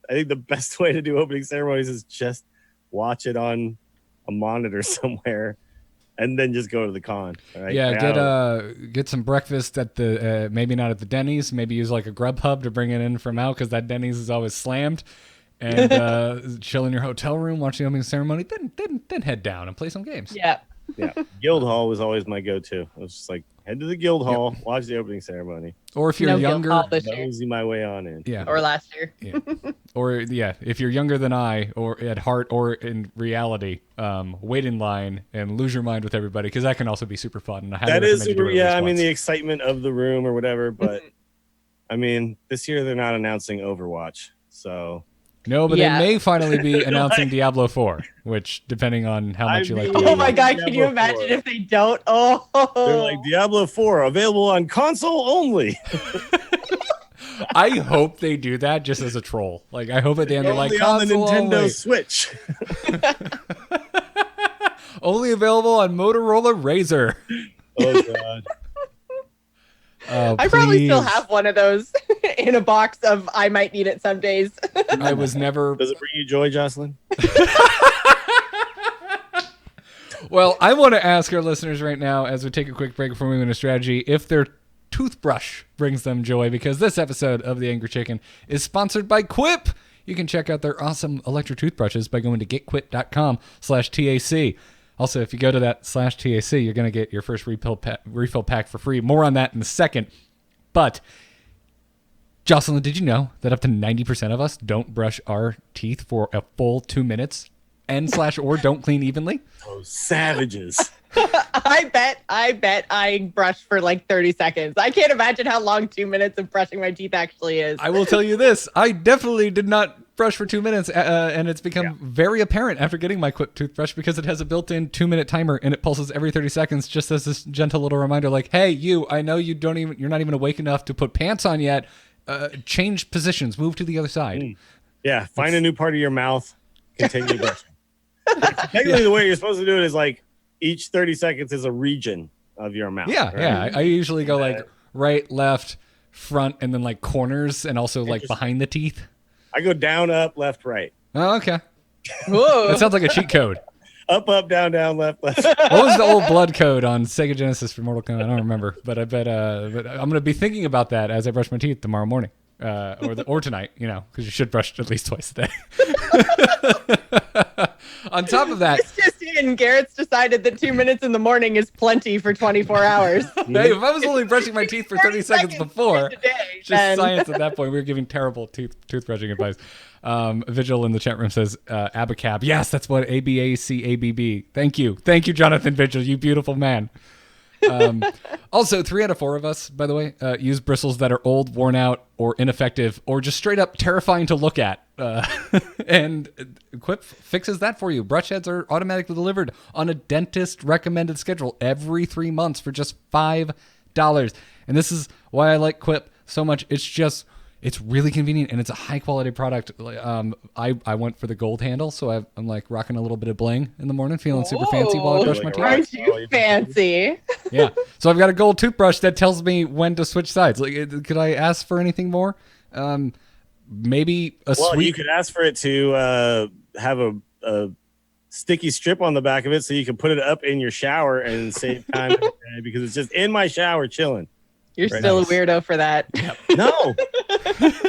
I think the best way to do opening ceremonies is just watch it on a monitor somewhere and then just go to the con. Right? Get some breakfast at the maybe not at the Denny's, maybe use like a Grubhub to bring it in from out because that Denny's is always slammed. And chill in your hotel room, watch the opening ceremony, then head down and play some games. Yeah. Guildhall was always my go-to. It was just like Head to the guild hall, watch the opening ceremony. Or if you're No guild younger, hall this year. Mosey my way on in. yeah, Or last year. yeah. Or if you're younger than I, or at heart, or in reality, wait in line and lose your mind with everybody, because that can also be super fun. And I highly That is recommend you do super. it at Yeah, least I mean once. the excitement of the room or whatever, but I mean this year they're not announcing Overwatch, so No, but Yeah. they may finally be announcing Diablo 4, which, depending on how much you like the mean- Oh game. my god, can you Diablo imagine 4. if they don't? Oh, they're like Diablo 4 available on console only. I hope they do that just as a troll. Like, I hope at the end they're like, Only on the console Nintendo only. Switch. Only available on Motorola Razr. Oh god. Oh, I probably still please. have one of those in a box of I might need it some days. I was never. Does it bring you joy, Jocelyn? Well, I want to ask our listeners right now, as we take a quick break before moving into strategy, if their toothbrush brings them joy, because this episode of The Angry Chicken is sponsored by Quip. You can check out their awesome electric toothbrushes by going to getquip.com/TAC. Also, if you go to that /TAC, you're going to get your first refill pack for free. More on that in a second. But, Jocelyn, did you know that up to 90% of us don't brush our teeth for a full 2 minutes and/or don't clean evenly? Those savages. I bet I brush for like 30 seconds. I can't imagine how long 2 minutes of brushing my teeth actually is. I will tell you this. I definitely did not brush for 2 minutes, and it's become very apparent after getting my Quip toothbrush because it has a built-in 2-minute timer and it pulses every 30 seconds just as this gentle little reminder like, hey, I know you're not even awake enough to put pants on yet. Change positions, move to the other side. Yeah, find a new part of your mouth, continue brushing. Technically, the way you're supposed to do it is like each 30 seconds is a region of your mouth. Yeah, right? yeah. I usually go like right, left, front, and then like corners and also like behind the teeth. I go down, up, left, right. Oh, okay. Whoa. That sounds like a cheat code. Up, down, left, left. What was the old blood code on Sega Genesis for Mortal Kombat? I don't remember, but I bet but I'm gonna be thinking about that as I brush my teeth tomorrow morning, or tonight. Because you should brush at least twice a day. On top of that, It's just in. Garrett's decided that 2 minutes in the morning is plenty for 24 hours. hey, if I was only brushing my teeth for 30 seconds before, Today, just then. science at that point. We were giving terrible toothbrushing advice. Vigil in the chat room says Abacab. Yes, that's what ABACABB. Thank you, Jonathan Vigil. You beautiful man. Also, 3 out of 4 of us, by the way, use bristles that are old, worn out, or ineffective, or just straight up terrifying to look at. And Quip fixes that for you. Brush heads are automatically delivered on a dentist recommended schedule every 3 months for just $5. And this is why I like Quip so much. It's really convenient and it's a high quality product. I went for the gold handle, so I'm like rocking a little bit of bling in the morning, feeling super fancy while I brush my Like a teeth. rock. Aren't you fancy? Yeah. So I've got a gold toothbrush that tells me when to switch sides. Like, could I ask for anything more? Maybe a Well, sweet. you could ask for it to have a sticky strip on the back of it so you can put it up in your shower and save time because it's just in my shower chilling. You're Very still nice. a weirdo for that. No,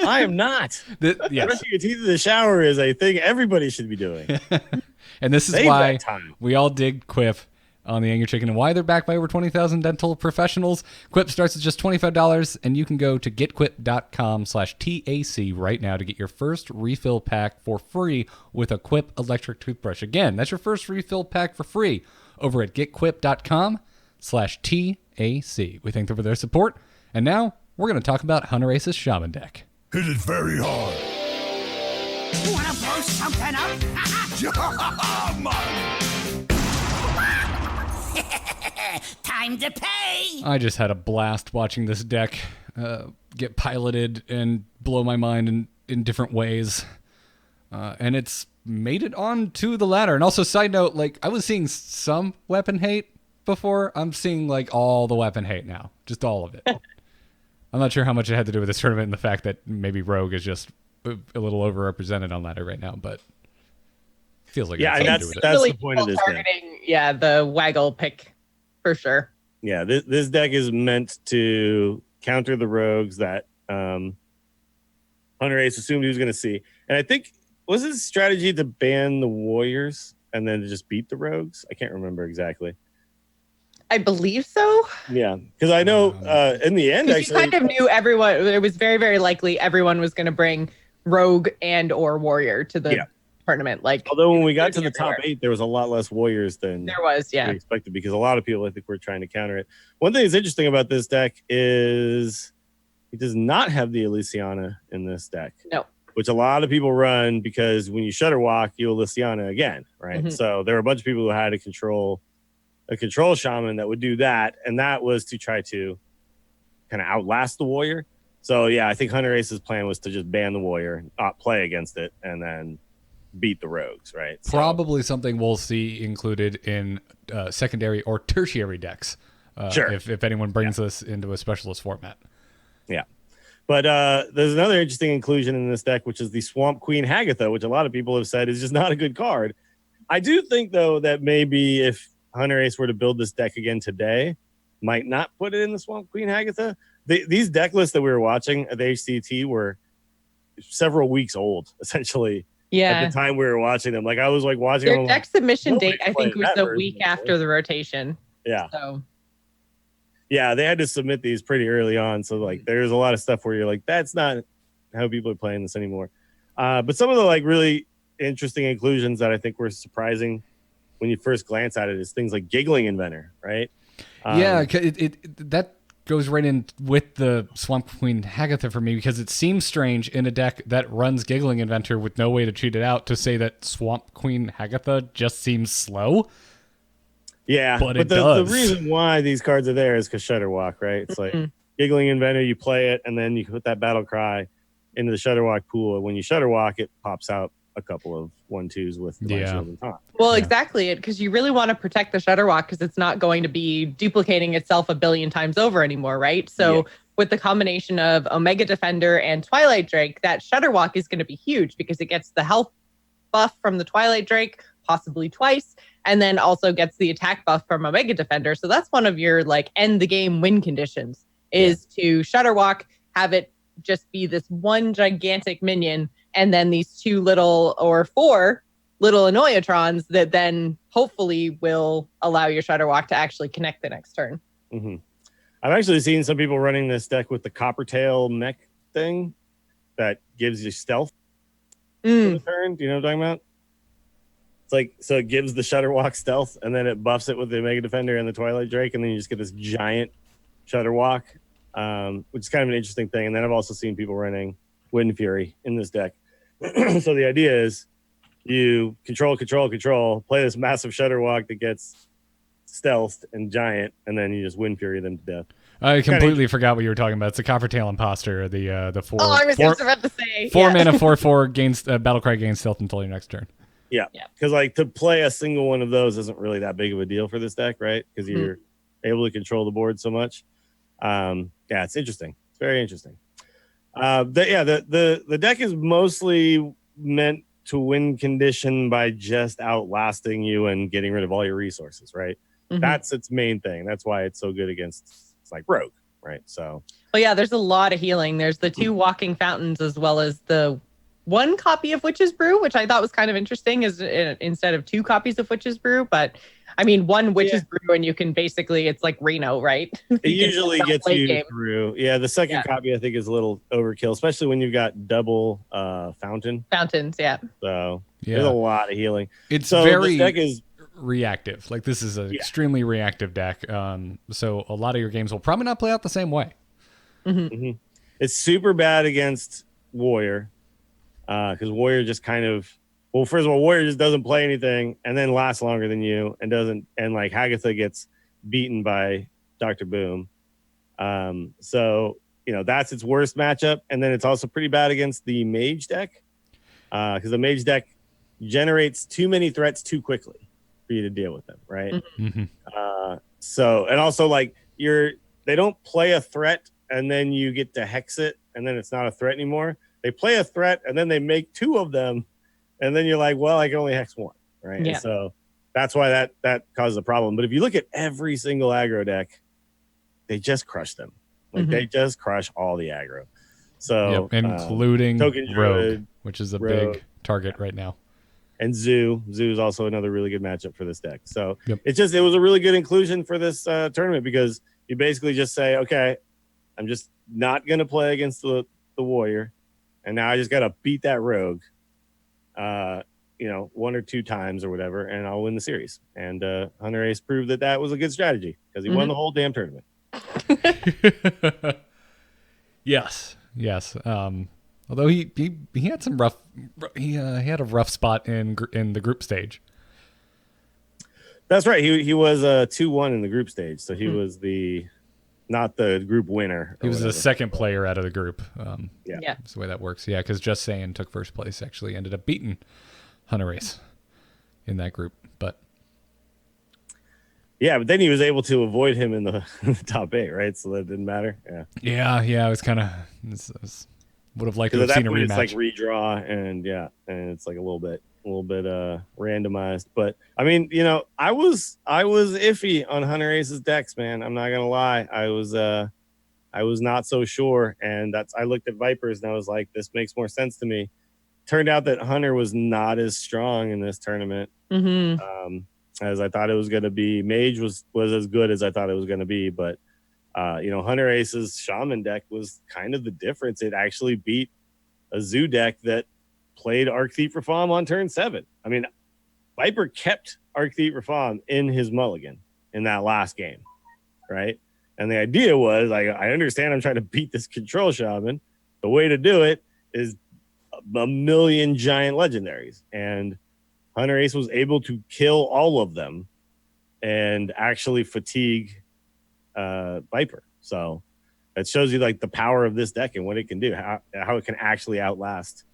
I am not. Yes. Brushing your teeth in the shower is a thing everybody should be doing. And this is Save why that time. we all dig Quip on the Angry Chicken and why they're backed by over 20,000 dental professionals. Quip starts at just $25, and you can go to getquip.com/TAC right now to get your first refill pack for free with a Quip electric toothbrush. Again, that's your first refill pack for free over at getquip.com/TAC. We thank them for their support. And now we're going to talk about Hunterace's Shaman deck. Hit it very hard. Wanna blow something up? Time to pay! I just had a blast watching this deck get piloted and blow my mind in different ways. And it's made it on to the ladder. And also, side note, like, I was seeing some weapon hate before. I'm seeing, like, all the weapon hate now. Just all of it. I'm not sure how much it had to do with this tournament and the fact that maybe Rogue is just a little overrepresented on ladder right now, but feels like it Yeah, has and something to do with it. that's Really the point of this deck. targeting, yeah, the waggle pick for sure. Yeah, this deck is meant to counter the rogues that Hunterace assumed he was going to see. And I think, was his strategy to ban the warriors and then to just beat the rogues? I can't remember exactly. I believe so. Yeah, because I know in the end, Because you actually, kind of knew everyone. It was very, very likely everyone was going to bring rogue and or warrior to the tournament. Like, although when we got to the everywhere. top 8, there was a lot less warriors than There was, we expected, because a lot of people, I think, were trying to counter it. One thing that's interesting about this deck is it does not have the Elysiana in this deck. No. Which a lot of people run because when you Shutter Walk, you Elysiana again, right? Mm-hmm. So there were a bunch of people who had a control shaman that would do that, and that was to try to kind of outlast the warrior. So yeah, I think Hunterace's plan was to just ban the warrior, not play against it, and then beat the rogues, right? Probably something we'll see included in secondary or tertiary decks. Sure. If anyone brings this into a specialist format. Yeah. But there's another interesting inclusion in this deck, which is the Swamp Queen Hagatha, which a lot of people have said is just not a good card. I do think, though, that maybe if Hunterace were to build this deck again today, might not put it in the Swamp Queen Hagatha. These deck lists that we were watching at the HCT were several weeks old, essentially. Yeah. At the time we were watching them, like I was like watching their them. deck submission date, I think, was the version, week after the rotation. Yeah. So. Yeah, they had to submit these pretty early on, so like there's a lot of stuff where you're like, that's not how people are playing this anymore. But some of the like really interesting inclusions that I think were surprising when you first glance at it is things like Giggling Inventor, right? Yeah, it that goes right in with the Swamp Queen Hagatha for me, because it seems strange in a deck that runs Giggling Inventor with no way to cheat it out to say that Swamp Queen Hagatha just seems slow. Yeah, but the reason why these cards are there is because Shutterwalk, right? It's like Giggling Inventor, you play it, and then you put that Battle Cry into the Shutterwalk pool. And when you Shutterwalk, it pops out a couple of 1/2s with Divine Shield on top. Well, exactly, because you really want to protect the Shutterwalk because it's not going to be duplicating itself a billion times over anymore, right? So with the combination of Omega Defender and Twilight Drake, that Shutterwalk is going to be huge because it gets the health buff from the Twilight Drake, possibly twice, and then also gets the attack buff from Omega Defender. So that's one of your like end the game win conditions is to Shutterwalk, have it just be this one gigantic minion, and then these 2 little or 4 little Annoyatrons that then hopefully will allow your Shutterwalk to actually connect the next turn. Mm-hmm. I've actually seen some people running this deck with the Coppertail mech thing that gives you stealth for the turn. Do you know what I'm talking about? It's like, so it gives the Shutterwalk stealth, and then it buffs it with the Omega Defender and the Twilight Drake, and then you just get this giant Shutterwalk, which is kind of an interesting thing. And then I've also seen people running Wind Fury in this deck. So the idea is you control, play this massive Shutterwalk that gets stealthed and giant, and then you just Wind Fury them to death. I completely forgot what you were talking about. It's the Coppertail Imposter, the 4. Oh, I was just about to say 4 mana 4/4 gains Battlecry gains stealth until your next turn. Yeah, because like to play a single one of those isn't really that big of a deal for this deck, right? Because you're able to control the board so much. It's interesting. It's very interesting. The deck is mostly meant to win condition by just outlasting you and getting rid of all your resources, right? That's its main thing. That's why it's so good against like Rogue, right? So, well, yeah, there's a lot of healing. There's the 2 walking fountains as well as the 1 copy of Witch's Brew, which I thought was kind of interesting, is instead of 2 copies of Witch's Brew. But I mean, 1 Witch's Brew, and you can basically, it's like Reno, right? It usually gets you through. Yeah, the second copy I think is a little overkill, especially when you've got double fountains. Yeah. So there's a lot of healing. It's so very this deck is reactive. Like this is an extremely reactive deck. So a lot of your games will probably not play out the same way. It's super bad against Warrior. Because Warrior just kind of, well, first of all, Warrior just doesn't play anything and then lasts longer than you and like Hagatha gets beaten by Dr. Boom. So, that's its worst matchup. And then it's also pretty bad against the Mage deck because the Mage deck generates too many threats too quickly for you to deal with them, right? So, and also like they don't play a threat and then you get to hex it and then it's not a threat anymore. They play a threat and then they make 2 of them, and then you're like, well, I can only hex 1, right? Yeah. So that's why that causes a problem. But if you look at every single aggro deck, they just crush them. Like they just crush all the aggro. So including Token Rogue, Druid, which is a big target right now. and Zoo. Zoo is also another really good matchup for this deck. So Yep. it was a really good inclusion for this tournament because you basically just say, okay, I'm just not going to play against the warrior. And now I just got to beat that rogue, one or two times or whatever, and I'll win the series. And Hunterace proved that was a good strategy because he won the whole damn tournament. Yes. Although he had some rough, he had a rough spot in the group stage. That's right. He was 2-1 in the group stage, so he was not the group winner. He was the second player out of the group. Yeah. That's the way that works. Yeah, because Just Saying took first place. Actually, ended up beating Hunterace in that group, but then he was able to avoid him in the top 8, right? So that didn't matter. yeah. It was kind of would have liked to have at that seen a point, rematch. it's like redraw, and it's like a little bit randomized. But I mean, I was iffy on Hunterace's decks, man. I'm not gonna lie. I was not so sure, and I looked at Vipers and I was like, this makes more sense to me. Turned out that Hunter was not as strong in this tournament as I thought it was going to be. Mage was as good as I thought it was going to be, but Hunterace's Shaman deck was kind of the difference. It actually beat a Zoo deck that played Arc Thief Reform on turn 7. I mean, Viper kept Arc Thief Reform in his mulligan in that last game, right? And the idea was, I understand I'm trying to beat this Control Shaman. The way to do it is a million giant legendaries. And Hunterace was able to kill all of them and actually fatigue Viper. So it shows you like the power of this deck and what it can do, how it can actually outlast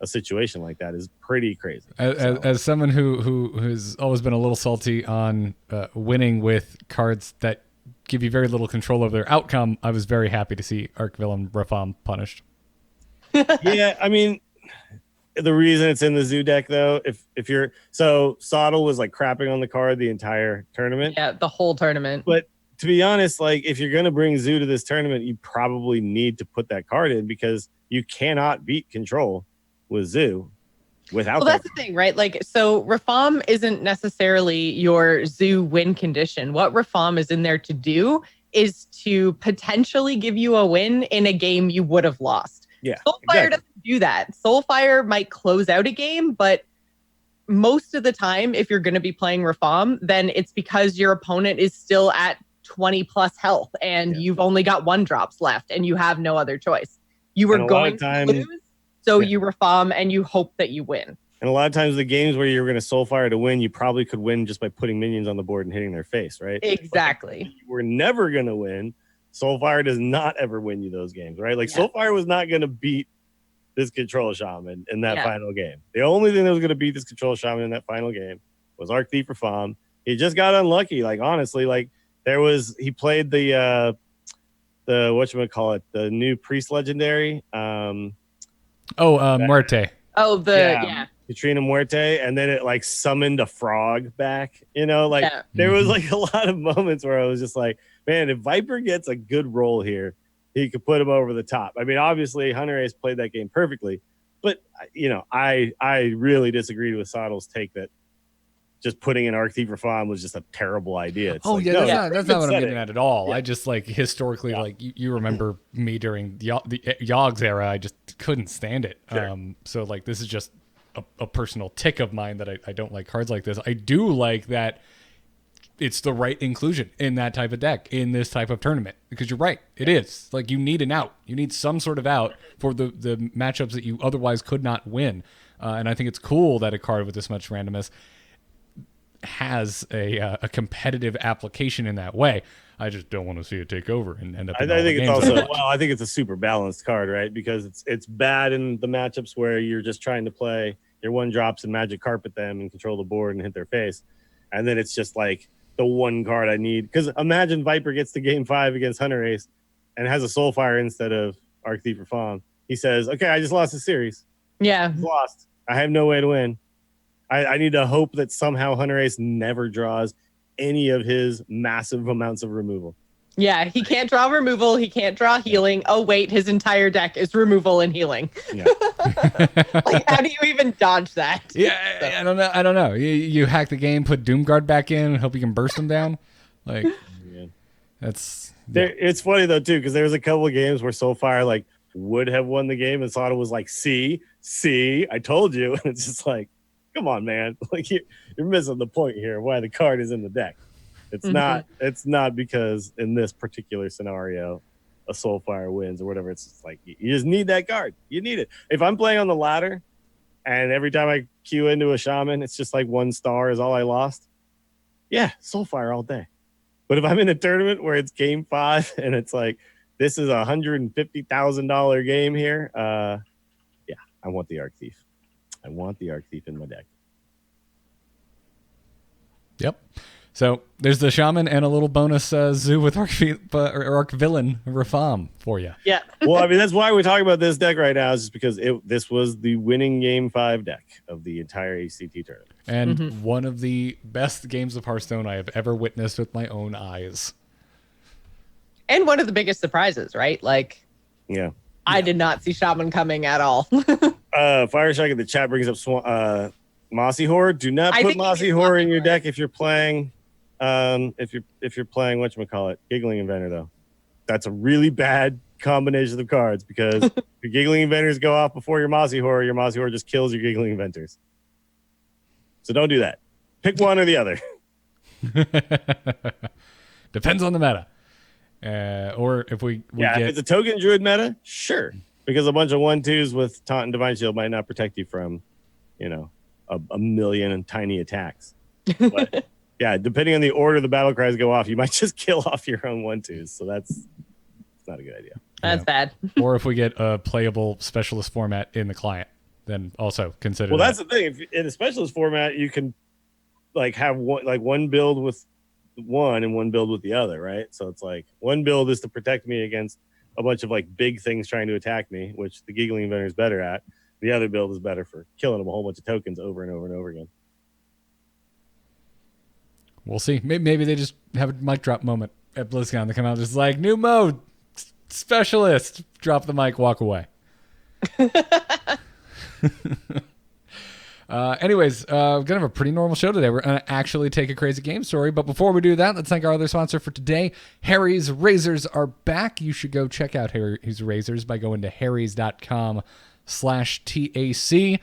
a situation like that is pretty crazy. As someone who has always been a little salty on winning with cards that give you very little control over their outcome, I was very happy to see Arc Villain Rafam punished. Yeah, I mean, the reason it's in the Zoo deck though, if you're Sottle was like crapping on the card the entire tournament. Yeah, the whole tournament. But to be honest, like if you're gonna bring Zoo to this tournament, you probably need to put that card in because you cannot beat Control with Zoo without. Well, that's the thing, right? Like, so Rafam isn't necessarily your Zoo win condition. What Rafam is in there to do is to potentially give you a win in a game you would have lost. Yeah, Soulfire doesn't do that. Soulfire might close out a game, but most of the time, if you're going to be playing Rafam, then it's because your opponent is still at 20 plus health and you've only got 1 drops left and you have no other choice. You were going to lose, so you Rafam and you hope that you win. And a lot of times the games where you're going to Soulfire to win, you probably could win just by putting minions on the board and hitting their face, right? Exactly. We're never going to win. Soulfire does not ever win you those games, right? Like Soulfire was not going to beat this Control Shaman in that final game. The only thing that was going to beat this Control Shaman in that final game was Arc Thief Reform. He just got unlucky. Like honestly, like he played the whatchamacallit, the new Priest Legendary. Muerte. Oh, Katrina Muerte, and then it like summoned a frog back. There was like a lot of moments where I was just like, man, if Viper gets a good roll here, he could put him over the top. I mean, obviously Hunterace played that game perfectly, but I really disagreed with Sottle's take that just putting in Arc Thief Reform was just a terrible idea. It's that's not what I'm getting at all. I just like historically, like you remember me during the Yogg's era, I just couldn't stand it. Sure. So like this is just a personal tick of mine that I don't like cards like this. I do like that it's the right inclusion in that type of deck in this type of tournament, because you're right, it is like you need an out, you need some sort of out for the matchups that you otherwise could not win, and I think it's cool that a card with this much randomness has a competitive application in that way. I just don't want to see it take over and end up. I think it's also I think it's a super balanced card, right? Because it's bad in the matchups where you're just trying to play your 1-drops and magic carpet them and control the board and hit their face, and then it's just like the one card I need. Because imagine Viper gets to game 5 against Hunterace and has a Soulfire instead of Arc Thief Reform. He says, "Okay, I just lost the series. Yeah, lost. I have no way to win. I need to hope that somehow Hunterace never draws any of his massive amounts of removal." Yeah, he can't draw removal. He can't draw healing. Oh, wait, his entire deck is removal and healing. Yeah. Like, how do you even dodge that? Yeah, So- I don't know. You hack the game, put Doomguard back in, and hope you can burst them down. Like, Yeah. that's It's funny though too, because there was a couple of games where Soulfire like would have won the game and thought it was like, see, I told you. And it's just like, come on, man. Like you're missing the point here. Why the card is in the deck. It's not because in this particular scenario a Soulfire wins or whatever. It's just like you just need that card. You need it. If I'm playing on the ladder and every time I queue into a shaman, it's just like 1 star is all I lost. Yeah, Soulfire all day. But if I'm in a tournament where it's game 5 and it's like this is $150,000 game here, yeah, I want the Arc Thief. I want the Arc Thief in my deck. Yep. So there's the shaman and a little bonus zoo with Arc Villain Rafam for you. Yeah. Well, I mean, that's why we're talking about this deck right now, is just because this was the winning game 5 deck of the entire ACT tournament. And one of the best games of Hearthstone I have ever witnessed with my own eyes. And one of the biggest surprises, right? Like, Yeah. I did not see Shaman coming at all. Fireshock in the chat brings up Mossy Horror. Do not I put think Mossy he means Horror Mossy in your Horror. deck if you're playing if you're playing whatchamacallit, Giggling Inventor though. That's a really bad combination of cards because if your Giggling Inventors go off before your Mossy Horror just kills your Giggling Inventors. So don't do that. Pick one or the other. Depends on the meta. Or if we If get it's a token druid meta, sure. Because a bunch of 1/2s with Taunt and Divine Shield might not protect you from, a million and tiny attacks. But yeah, depending on the order the battle cries go off, you might just kill off your own 1/2s. So it's not a good idea. That's bad. or if we get a playable specialist format in the client, then also consider Well, that. that's the thing. If in a specialist format, you can like have one build with one and one build with the other, right? So it's like one build is to protect me against a bunch of like big things trying to attack me, which the Giggling Inventor is better at. The other build is better for killing them a whole bunch of tokens over and over and over again. We'll see. Maybe they just have a mic drop moment at BlizzCon. They come out just like, new mode, specialist, drop the mic, walk away. Anyways, we're going to have a pretty normal show today. We're going to actually take a crazy game story. But before we do that, let's thank our other sponsor for today. Harry's Razors are back. You should go check out Harry's Razors by going to harrys.com/TAC.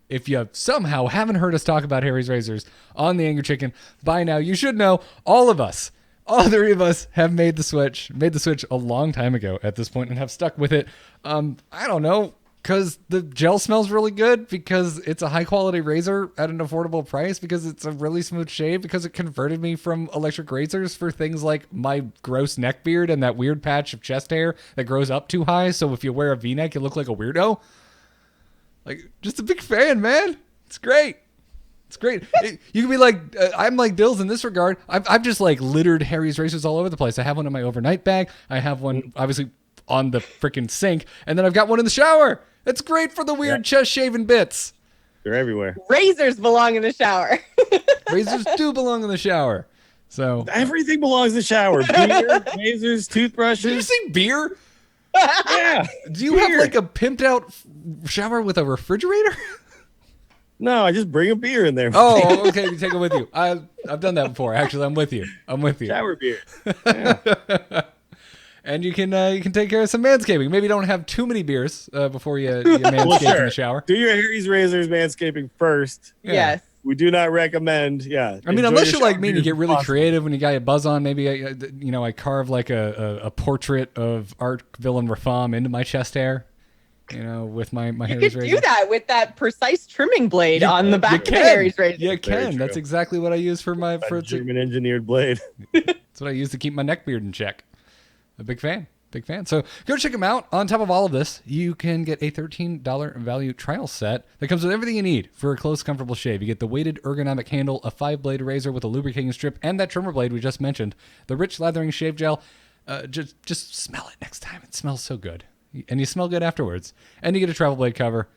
If you somehow haven't heard us talk about Harry's Razors on the Angry Chicken by now, you should know all three of us have made the switch a long time ago at this point and have stuck with it. I don't know, because the gel smells really good, because it's a high quality razor at an affordable price, because it's a really smooth shave, because it converted me from electric razors for things like my gross neck beard and that weird patch of chest hair that grows up too high. So if you wear a V-neck, you look like a weirdo. Like, just a big fan, man. It's great. It's great. You can be like, I'm like Dills in this regard. I've just like littered Harry's razors all over the place. I have one in my overnight bag. I have one obviously on the freaking sink, and then I've got one in the shower. It's great for the weird chest shaving bits. They're everywhere. Razors belong in the shower. Razors do belong in the shower. So Everything belongs in the shower. Beer, razors, toothbrushes. did you say beer? Yeah. Do you have like a pimped out shower with a refrigerator? No, I just bring a beer in there. Oh, okay. You take it with you. I've done that before. Actually, I'm with you. Shower beer. And you can take care of some manscaping. Maybe don't have too many beers before you manscape in the shower. Do your Harry's Razors manscaping first. Yeah. Yes. We do not recommend. Yeah. I mean, enjoy unless your you're like shower me and you beers get really responsibly. creative when you got a buzz on, maybe I carve like a portrait of Art Villain Rafam into my chest hair, with my You Harry's could razor. do that with that precise trimming blade on the back of the Harry's razor. Yeah, you Very can. true. That's exactly what I use for my A German engineered blade. That's what I use to keep my neck beard in check. A big fan. Big fan. So go check them out. On top of all of this, you can get a $13 value trial set that comes with everything you need for a close, comfortable shave. You get the weighted ergonomic handle, a 5-blade razor with a lubricating strip, and that trimmer blade we just mentioned. The rich lathering shave gel. Just smell it next time. It smells so good. And you smell good afterwards. And you get a travel blade cover.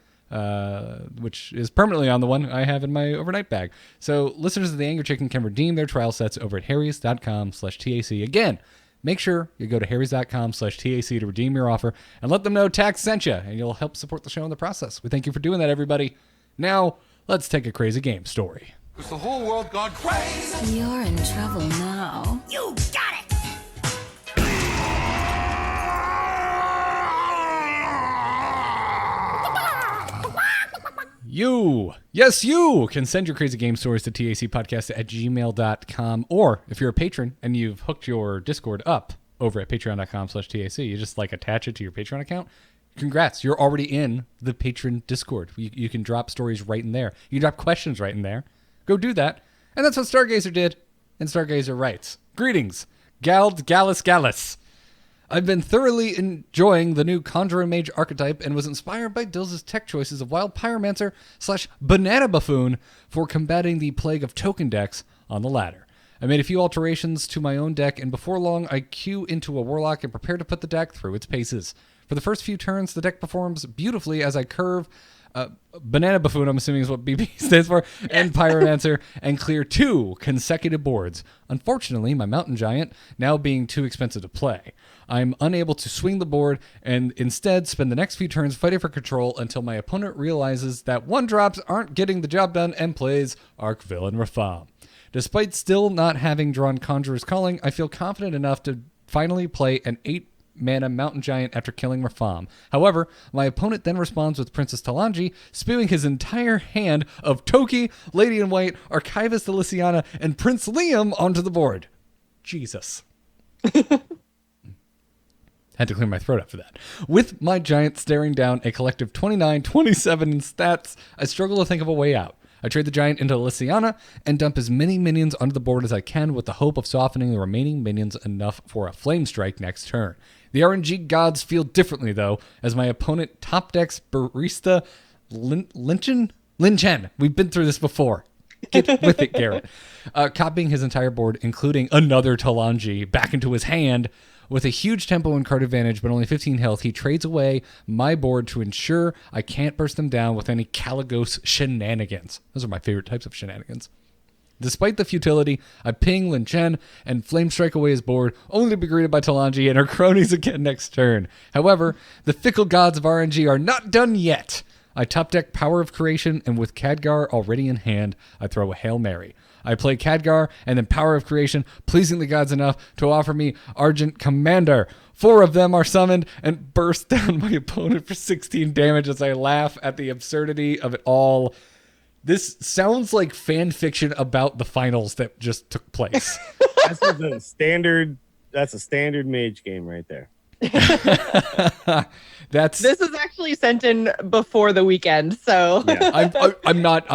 which is permanently on the one I have in my overnight bag. So listeners of the Angry Chicken can redeem their trial sets over at harrys.com/TAC. Again, make sure you go to harrys.com/TAC to redeem your offer and let them know Tax sent you, and you'll help support the show in the process. We thank you for doing that, everybody. Now, let's take a crazy game story. Has the whole world gone crazy? You're in trouble now. You got it! You, yes, you can send your crazy game stories to tacpodcast@gmail.com. Or if you're a patron and you've hooked your Discord up over at patreon.com/TAC, you just like attach it to your Patreon account. Congrats, you're already in the patron Discord. You can drop stories right in there. You can drop questions right in there. Go do that. And that's what Stargazer did. And Stargazer writes, "Greetings, Gallus. I've been thoroughly enjoying the new Conjurer Mage archetype and was inspired by Dills' tech choices of Wild Pyromancer / Banana Buffoon for combating the plague of token decks on the latter. I made a few alterations to my own deck, and before long I queue into a Warlock and prepare to put the deck through its paces. For the first few turns, the deck performs beautifully as I curve Banana Buffoon, I'm assuming is what BB stands for, and Pyromancer, and clear 2 consecutive boards. Unfortunately, my Mountain Giant now being too expensive to play. I'm unable to swing the board and instead spend the next few turns fighting for control until my opponent realizes that 1-drops aren't getting the job done and plays Archvillain Rafam. Despite still not having drawn Conjurer's Calling, I feel confident enough to finally play an 8-mana Mountain Giant after killing Rafam. However, my opponent then responds with Princess Talanji, spewing his entire hand of Toki, Lady in White, Archivist Elysiana, and Prince Liam onto the board. Jesus. Had to clear my throat after that. With my giant staring down a collective 29-27 in stats, I struggle to think of a way out. I trade the giant into Elysiana and dump as many minions onto the board as I can with the hope of softening the remaining minions enough for a flame strike next turn. The RNG gods feel differently, though, as my opponent top decks Barista Lin Chen. We've been through this before. Get with it, Garrett. Copying his entire board, including another Talanji, back into his hand. With a huge tempo and card advantage, but only 15 health, he trades away my board to ensure I can't burst them down with any Caligos shenanigans. Those are my favorite types of shenanigans. Despite the futility, I ping Lin Chen and flame strike away his board, only to be greeted by Talanji and her cronies again next turn. However, the fickle gods of RNG are not done yet. I top deck Power of Creation, and with Khadgar already in hand, I throw a Hail Mary. I play Khadgar and then Power of Creation, pleasing the gods enough to offer me Argent Commander. 4 of them are summoned and burst down my opponent for 16 damage as I laugh at the absurdity of it all. This sounds like fan fiction about the finals that just took place. That's a standard mage game right there. This is actually sent in before the weekend, so yeah. I'm not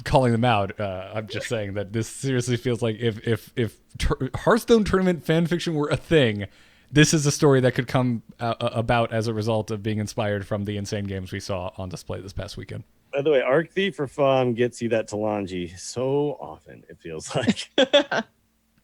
calling them out. I'm just saying that this seriously feels like if Hearthstone tournament fan fiction were a thing, this is a story that could come about as a result of being inspired from the insane games we saw on display this past weekend. By the way, Arc Thief for Fun gets you that Talanji so often, it feels like.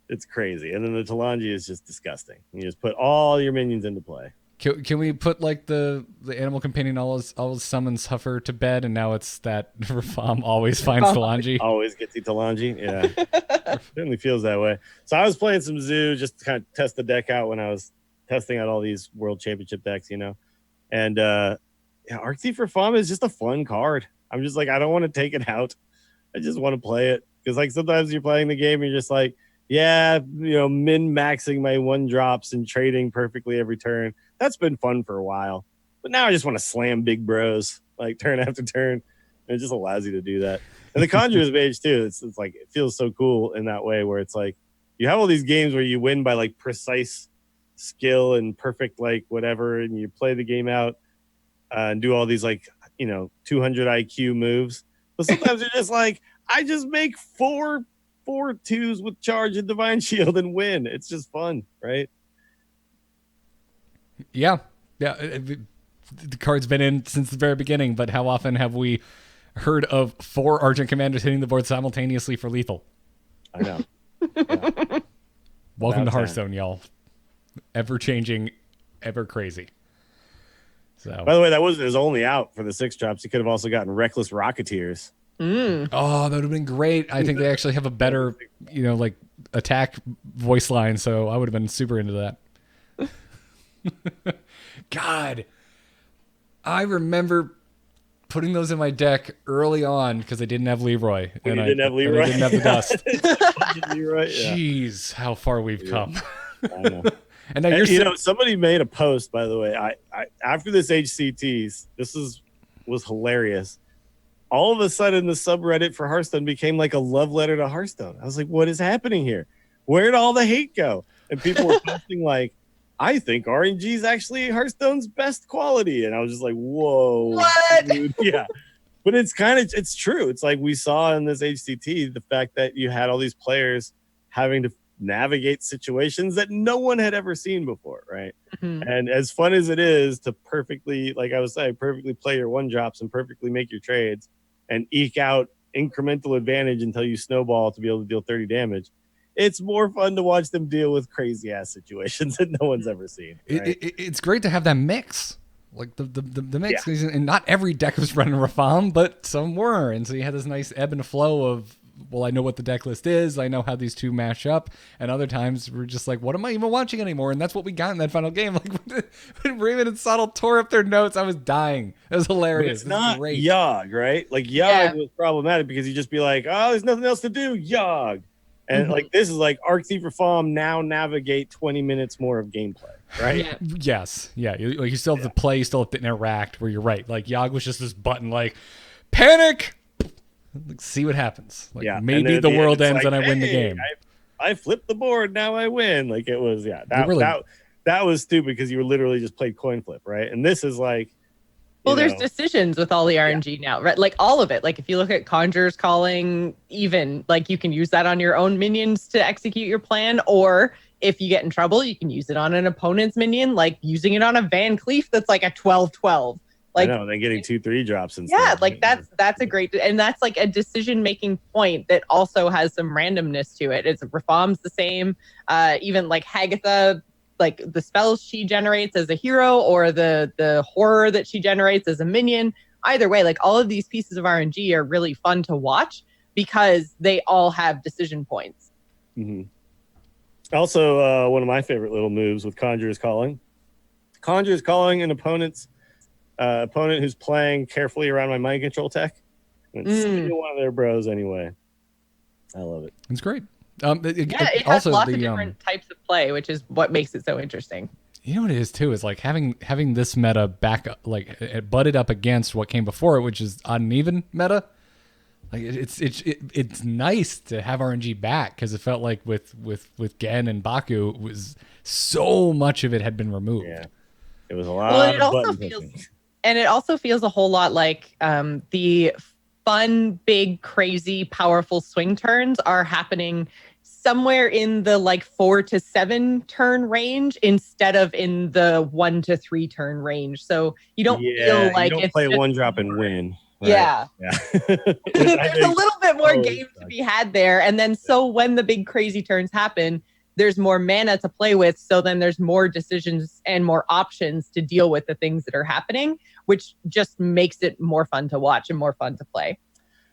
It's crazy. And then the Talanji is just disgusting. You just put all your minions into play. Can we put like the animal companion always summons Huffer to bed, and now it's that Rafam always finds Talanji? Always gets you Talanji. Yeah. Certainly feels that way. So I was playing some Zoo just to kind of test the deck out when I was testing out all these World Championship decks, you know. And Arc Thief for Fun is just a fun card. I'm just like, I don't want to take it out. I just want to play it. Because like sometimes you're playing the game and you're just like, yeah, you know, min-maxing my 1-drops and trading perfectly every turn. That's been fun for a while. But now I just want to slam big bros, like turn after turn. And it just allows you to do that. And the Conjurer's Mage, too, it's like, it feels so cool in that way where it's like, you have all these games where you win by like precise skill and perfect, like whatever, and you play the game out and do all these like, you know, 200 IQ moves. But sometimes you're just like, I just make four 2s with charge and divine shield and win. It's just fun, right? Yeah. The card's been in since the very beginning, but how often have we heard of 4 Argent Commanders hitting the board simultaneously for lethal? I know. Yeah. Welcome to Hearthstone, y'all. Ever changing, ever crazy. So. By the way, that wasn't his only out for the 6-drops. He could have also gotten Reckless Rocketeers. Oh, that would have been great. I think they actually have a better, like attack voice line, so I would have been super into that. God, I remember puting those in my deck early on because I didn't have Leroy. I didn't have Leroy. I didn't have the dust. Leroy, yeah. Jeez, how far we've come. I know. And now you're somebody made a post, by the way. I after this HCTs, was hilarious. All of a sudden, the subreddit for Hearthstone became like a love letter to Hearthstone. I was like, what is happening here? Where'd all the hate go? And people were posting like, I think RNG is actually Hearthstone's best quality. And I was just like, whoa. What? Dude. Yeah. But it's true. It's like we saw in this HCT, the fact that you had all these players having to navigate situations that no one had ever seen before, right? Mm-hmm. And as fun as it is to perfectly, like I was saying, perfectly play your 1-drops and perfectly make your trades and eke out incremental advantage until you snowball to be able to deal 30 damage, it's more fun to watch them deal with crazy ass situations that no one's ever seen. Right? It's great to have that mix. Like the mix, and not every deck was running Rafam, but some were, and so you had this nice ebb and flow of, well, I know what the deck list is, I know how these two match up, and other times we're just like, what am I even watching anymore? And that's what we got in that final game. Like when Raymond and Subtle tore up their notes, I was dying. It was hilarious. It's not great. Yogg, right? Like Yogg was problematic because you just be like, oh, there's nothing else to do, Yogg. And like this is like Arc Thief Rafam now navigate 20 minutes more of gameplay, right? Yeah. Yes. Yeah. You still have to play, you still have to interact, where you're right. Like Yogg was just this button like, panic! Like, see what happens. Like maybe the world ends and I win the game. I flipped the board, now I win. Like it was, that was stupid because you were literally just played coin flip, right? And this is like, there's decisions with all the RNG now, right? Like all of it. Like if you look at Conjurer's Calling, even like you can use that on your own minions to execute your plan, or if you get in trouble, you can use it on an opponent's minion, like using it on a Van Cleef that's like a 12/12. Like, I know, then getting 2-3 drops and stuff. Like that's a great, and that's like a decision-making point that also has some randomness to it. It's Rafam's the same. Even like Hagatha, like the spells she generates as a hero or the horror that she generates as a minion. Either way, like all of these pieces of RNG are really fun to watch because they all have decision points. Mm-hmm. Also, one of my favorite little moves with Conjurer's Calling. Conjurer's Calling an opponent who's playing carefully around my mind control tech. And it's one of their bros anyway. I love it. It's great. It has lots of different types of play, which is what makes it so interesting. You know what it is too, is like having this meta back up, like it butted up against what came before it, which is odd and even meta. Like it's nice to have RNG back because it felt like with Gen and Baku, it was so much of it had been removed. Yeah, it was a lot. And it also feels a whole lot like the fun, big, crazy, powerful swing turns are happening somewhere in the like 4 to 7 turn range instead of in the 1 to 3 turn range. So you don't feel like you don't play 1-drop and win. Right? Yeah. There's a little bit more game to be had there. And then so when the big crazy turns happen, there's more mana to play with. So then there's more decisions and more options to deal with the things that are happening, which just makes it more fun to watch and more fun to play.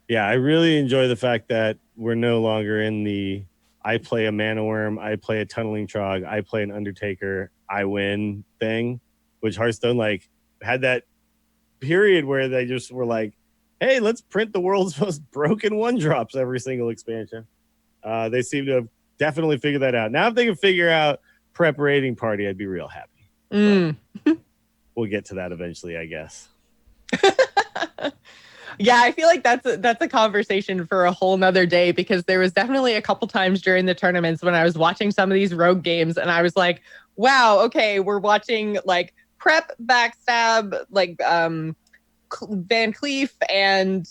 Yeah, I really enjoy the fact that we're no longer in the I play a Mana Worm, I play a Tunneling Trog, I play an Undertaker, I win thing, which Hearthstone like had that period where they just were like, hey, let's print the world's most broken 1-drops every single expansion. They seem to have definitely figured that out. Now if they can figure out Prep Raiding Party, I'd be real happy. We'll get to that eventually, I guess. Yeah, I feel like that's a conversation for a whole nother day, because there was definitely a couple times during the tournaments when I was watching some of these rogue games and I was like, wow, okay, we're watching like Prep, Backstab, like Van Cleef and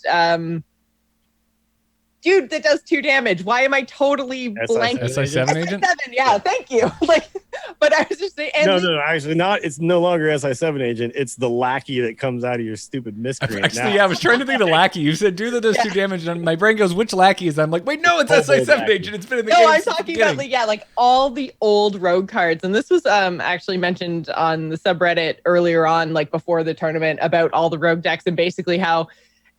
dude that does 2 damage. Why am I totally blanking? SI7 agent? SI7, yeah, thank you. Like, but I was just saying. No, actually not. It's no longer SI7 agent. It's the lackey that comes out of your stupid miscreant. Actually, yeah, I was trying to think of the lackey. You said dude that does 2 damage, and my brain goes, which lackey is that? I'm like, wait, no, it's SI7 agent. It's been in the game. No, I'm talking about like all the old rogue cards, and this was actually mentioned on the subreddit earlier on, like before the tournament, about all the rogue decks and basically how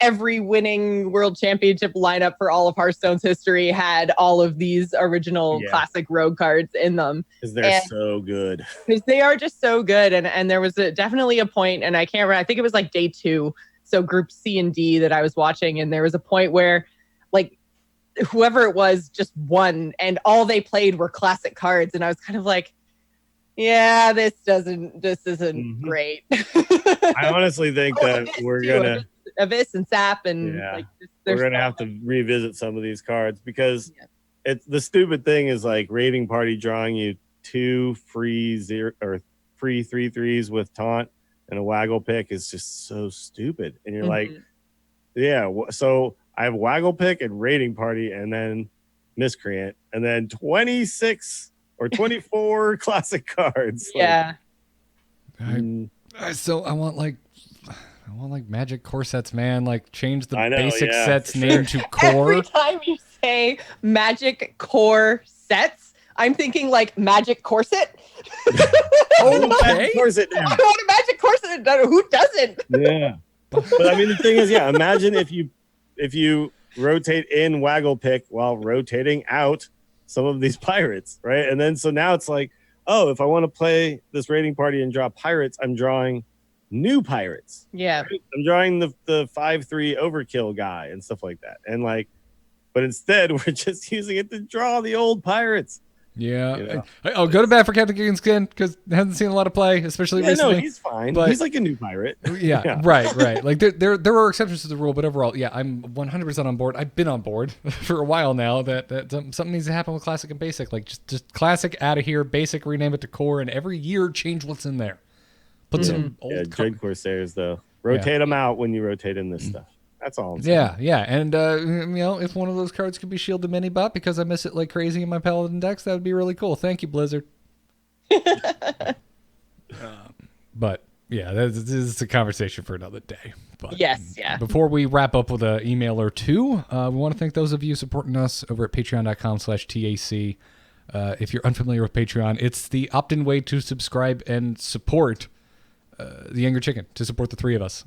every winning world championship lineup for all of Hearthstone's history had all of these original classic rogue cards in them. Because they're so good. Because they are just so good. And there was definitely a point, and I can't remember, I think it was like day 2, so group C and D that I was watching, and there was a point where like whoever it was just won, and all they played were classic cards, and I was kind of like, yeah, this isn't great. I honestly think that we're gonna Abyss and Sap and we're gonna have to revisit some of these cards because it's the stupid thing is like raiding party drawing you 2 free 3/3s with taunt and a waggle pick is just so stupid, and you're like, so I have waggle pick and raiding party and then miscreant and then 26 or 24 classic cards. So I want like magic core sets, man. Like change the basic yeah, sets name to core. Every time you say magic core sets, I'm thinking like magic corset. Okay. Corset now. I want a magic corset. Who doesn't? Yeah. But I mean, the thing is, imagine if you rotate in waggle pick while rotating out some of these pirates, right? And then so now it's like, oh, if I want to play this raiding party and draw pirates, I'm drawing new pirates. Yeah. Right? I'm drawing the 5/3 overkill guy and stuff like that. And like, but instead we're just using it to draw the old pirates. Yeah. You know? I'll go to bat for Captain Gigan's Skin because hasn't seen a lot of play, especially recently. No, he's fine. But he's like a new pirate. Yeah. Right. Like there are exceptions to the rule, but overall, yeah, I'm 100% on board. I've been on board for a while now that something needs to happen with classic and basic. Like just classic out of here, basic rename it to core, and every year change what's in there. Put some old Dread Corsairs though. Rotate them out when you rotate in this stuff. That's all I'm saying. Yeah. And, if one of those cards could be shielded mini bot because I miss it like crazy in my Paladin decks, that would be really cool. Thank you, Blizzard. But, yeah, this is a conversation for another day. But before we wrap up with an email or two, we want to thank those of you supporting us over at patreon.com/TAC. If you're unfamiliar with Patreon, it's the opt-in way to subscribe and support the Angry Chicken, to support the three of us,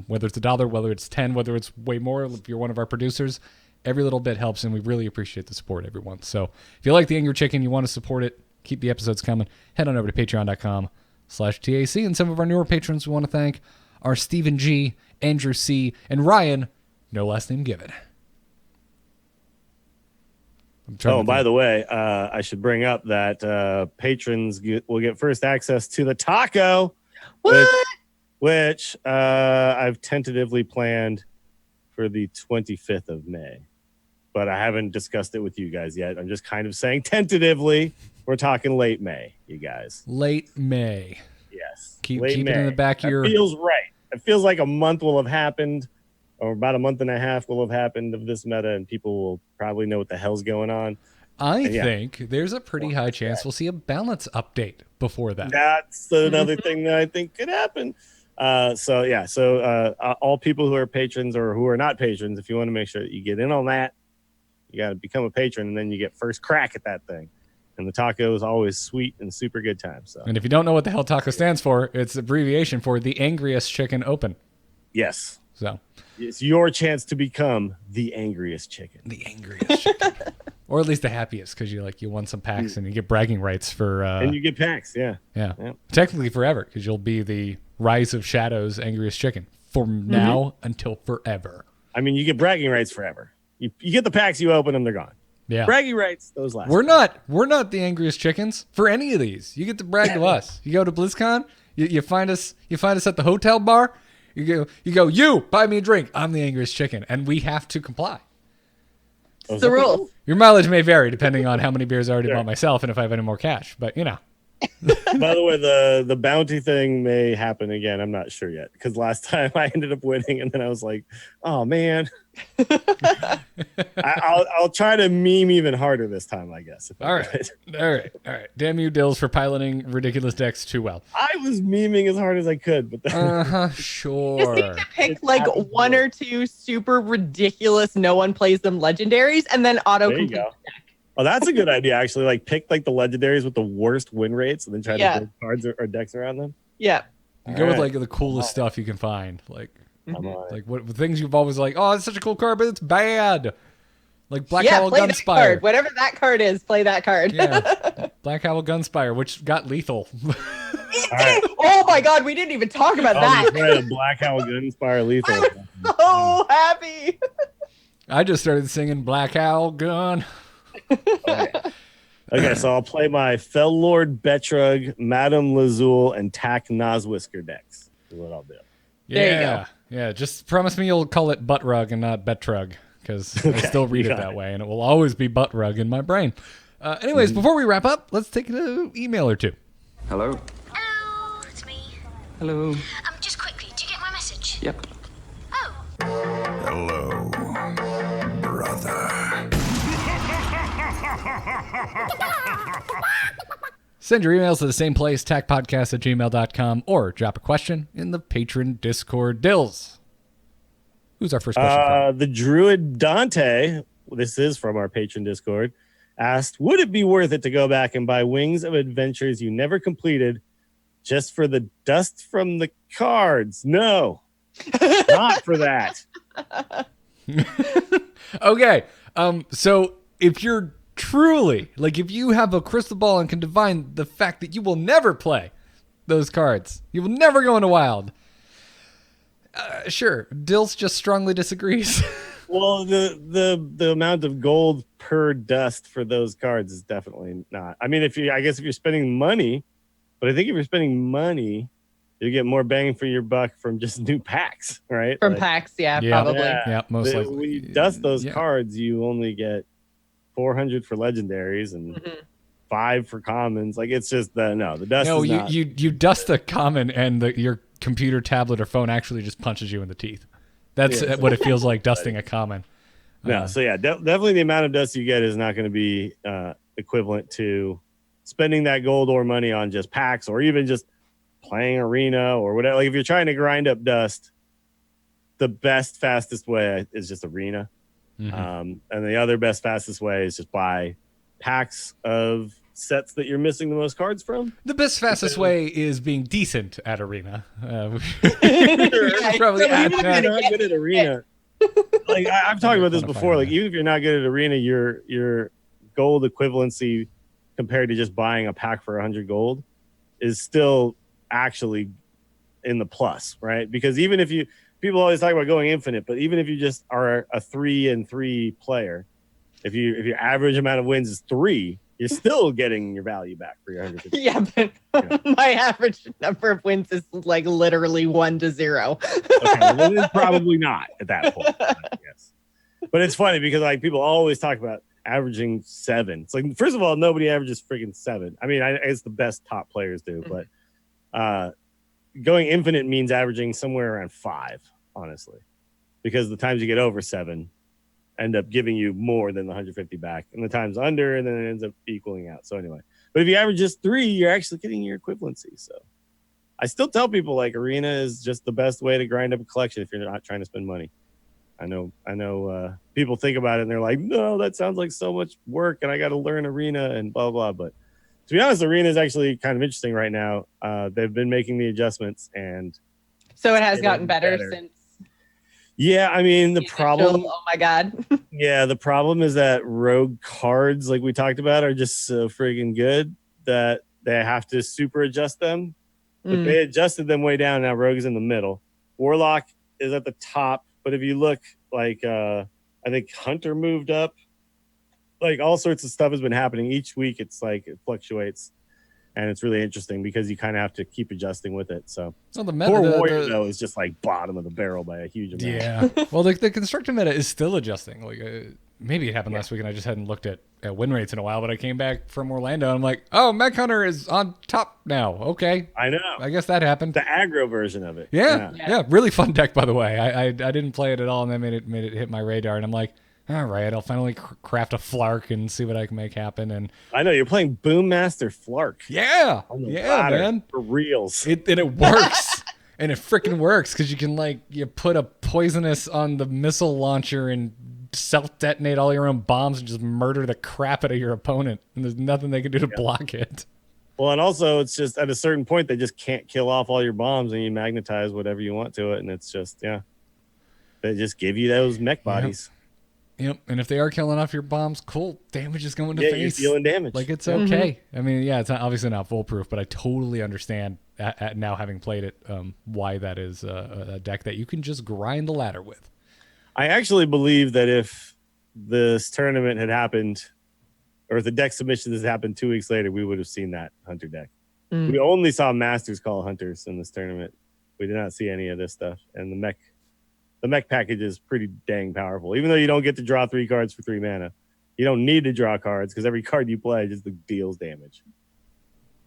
whether it's $1, whether it's 10, whether it's way more. If you're one of our producers, every little bit helps, and we really appreciate the support, everyone. So if you like the Angry Chicken, you want to support it, keep the episodes coming, head on over to patreon.com/TAC. And some of our newer patrons we want to thank are Stephen G, Andrew C, and Ryan, no last name given. By the way, I should bring up that patrons will get first access to the taco. Which I've tentatively planned for the 25th of May, but I haven't discussed it with you guys yet. I'm just kind of saying tentatively. We're talking late May, you guys. Late May. Yes. Keep it in the back of your... It feels right. It feels like a month will have happened, or about a month and a half will have happened of this meta, and people will probably know what the hell's going on. I think there's a pretty high chance we'll see a balance update before that. That's another thing that I think could happen. So all people who are patrons or who are not patrons, if you want to make sure that you get in on that, you got to become a patron, and then you get first crack at that thing. And the taco is always sweet and super good time. So, and if you don't know what the hell taco stands for, it's abbreviation for the Angriest Chicken Open. Yes. So it's your chance to become the angriest chicken. The angriest chicken. Or at least the happiest, because you won some packs and you get bragging rights for... and you get packs, yeah. Technically forever, because you'll be the Rise of Shadows angriest chicken from now until forever. I mean, you get bragging rights forever. You get the packs, you open them, they're gone. Yeah. Bragging rights, those last. We're not the angriest chickens for any of these. You get to brag to us. You go to BlizzCon, you find us at the hotel bar, you go, buy me a drink. I'm the angriest chicken, and we have to comply. It's the rule. Your mileage may vary depending on how many beers I already bought myself and if I have any more cash. But, By the way, the bounty thing may happen again. I'm not sure yet because last time I ended up winning, and then I was like, "Oh man." I'll try to meme even harder this time, I guess. All right. Damn you, Dills, for piloting ridiculous decks too well. I was memeing as hard as I could, but Sure. Just need to pick like one or two super ridiculous, no one plays them legendaries, and then auto there you complete. go. Oh, that's a good idea, actually. Like, pick like the legendaries with the worst win rates, and then try to build cards or decks around them. Yeah. You go with like the coolest stuff you can find, like what things you've always like. Oh, it's such a cool card, but it's bad. Like Black Owl play that Gunspire. card. Whatever that card is, play that card. Yeah, Black Owl Gunspire, which got lethal. Right. Oh my God, we didn't even talk about that. That's right, a Black Owl Gunspire lethal. So happy. I just started singing Black Owl Gun. Okay, so I'll play my Fell Lord Betrug, Madame Lazul, and Tack Noswhisker decks. Is what I'll do. There you go. Yeah, just promise me you'll call it Butt Rug and not Betrug, because I still read it that way, and it will always be Butt Rug in my brain. Anyways, before we wrap up, let's take an email or two. Hello? Hello, it's me. Hello? Just quickly, do you get my message? Yep. Oh. Hello, brother. Send your emails to the same place, tacpodcast@gmail.com, or drop a question in the patron Discord. Dills, who's our first question from? The Druid Dante, this is from our patron Discord, asked, would it be worth it to go back and buy Wings of Adventures you never completed just for the dust from the cards? No, not for that. Okay, so if you're truly, like, if you have a crystal ball and can divine the fact that you will never play those cards, you will never go into Wild, sure, Dills just strongly disagrees. Well, the amount of gold per dust for those cards is definitely not. I mean, if you're spending money, but I think if you're spending money, you get more bang for your buck from just new packs, right? From packs, probably. Yeah, most likely. When you dust those cards, you only get 400 for legendaries and 5 for commons. Like, it's just the dust. No, is not. you dust a common and your computer, tablet, or phone actually just punches you in the teeth. That's what it feels like dusting a common. No, so yeah, definitely the amount of dust you get is not going to be equivalent to spending that gold or money on just packs or even just playing arena or whatever. Like, if you're trying to grind up dust, the best, fastest way is just arena. And the other best, fastest way is just buy packs of sets that you're missing the most cards from. The best, fastest way is being decent at arena. Probably even if you're not good at arena, like I've talked about this before. Like, even if you're not good at arena, your gold equivalency compared to just buying a pack for 100 gold is still actually in the plus, right? Because even if people always talk about going infinite, but even if you just are a 3-3 player, if your average amount of wins is 3, you're still getting your value back for your 150. Yeah, but my average number of wins is like literally 1 to 0. Okay, well, it's probably not at that point, I guess. But it's funny because like people always talk about averaging 7. It's like, first of all, nobody averages freaking 7. I mean, it's the best top players do, but going infinite means averaging somewhere around 5, honestly, because the times you get over 7 end up giving you more than the 150 back, and the times under, and then it ends up equaling out. So anyway, but if you average just 3, you're actually getting your equivalency. So I still tell people like arena is just the best way to grind up a collection if you're not trying to spend money. I know people think about it and they're like, no, that sounds like so much work and I got to learn arena and blah blah. But to be honest, arena is actually kind of interesting right now. They've been making the adjustments, and so it has gotten better since. Yeah, I mean, the problem. Oh my God. Yeah, the problem is that rogue cards, like we talked about, are just so friggin' good that they have to super adjust them. But they adjusted them way down. Now rogue is in the middle. Warlock is at the top. But if you look, like I think Hunter moved up. Like, all sorts of stuff has been happening each week. It's like it fluctuates. And it's really interesting because you kind of have to keep adjusting with it. So the poor Warrior, though, is just like bottom of the barrel by a huge amount. Yeah. Well, the constructor meta is still adjusting. Like maybe it happened last week and I just hadn't looked at at win rates in a while, but I came back from Orlando and I'm like, oh, Mech Hunter is on top now. Okay. I know. I guess that happened. The aggro version of it. Yeah. Really fun deck, by the way. I didn't play it at all, and then made it hit my radar, and I'm like, all right, I'll finally craft a Flark and see what I can make happen. And I know you're playing Boommaster Flark. yeah, Ladder, man, for reals. it works. And it freaking works because you can you put a poisonous on the missile launcher and self-detonate all your own bombs and just murder the crap out of your opponent, and there's nothing they can do to block it. Well, and also it's just at a certain point they just can't kill off all your bombs, and you magnetize whatever you want to it, and it's just they just give you those mech bodies. Yep, and if they are killing off your bombs, cool, damage is going to face. You're dealing damage. Like, it's okay. I mean, yeah, it's obviously not foolproof, but I totally understand now having played it, why that is a deck that you can just grind the ladder with. I actually believe that if this tournament had happened, or if the deck submissions had happened 2 weeks later, we would have seen that Hunter deck. We only saw Masters call Hunters in this tournament. We did not see any of this stuff. And the mech package is pretty dang powerful. Even though you don't get to draw 3 cards for 3 mana, you don't need to draw cards because every card you play just deals damage.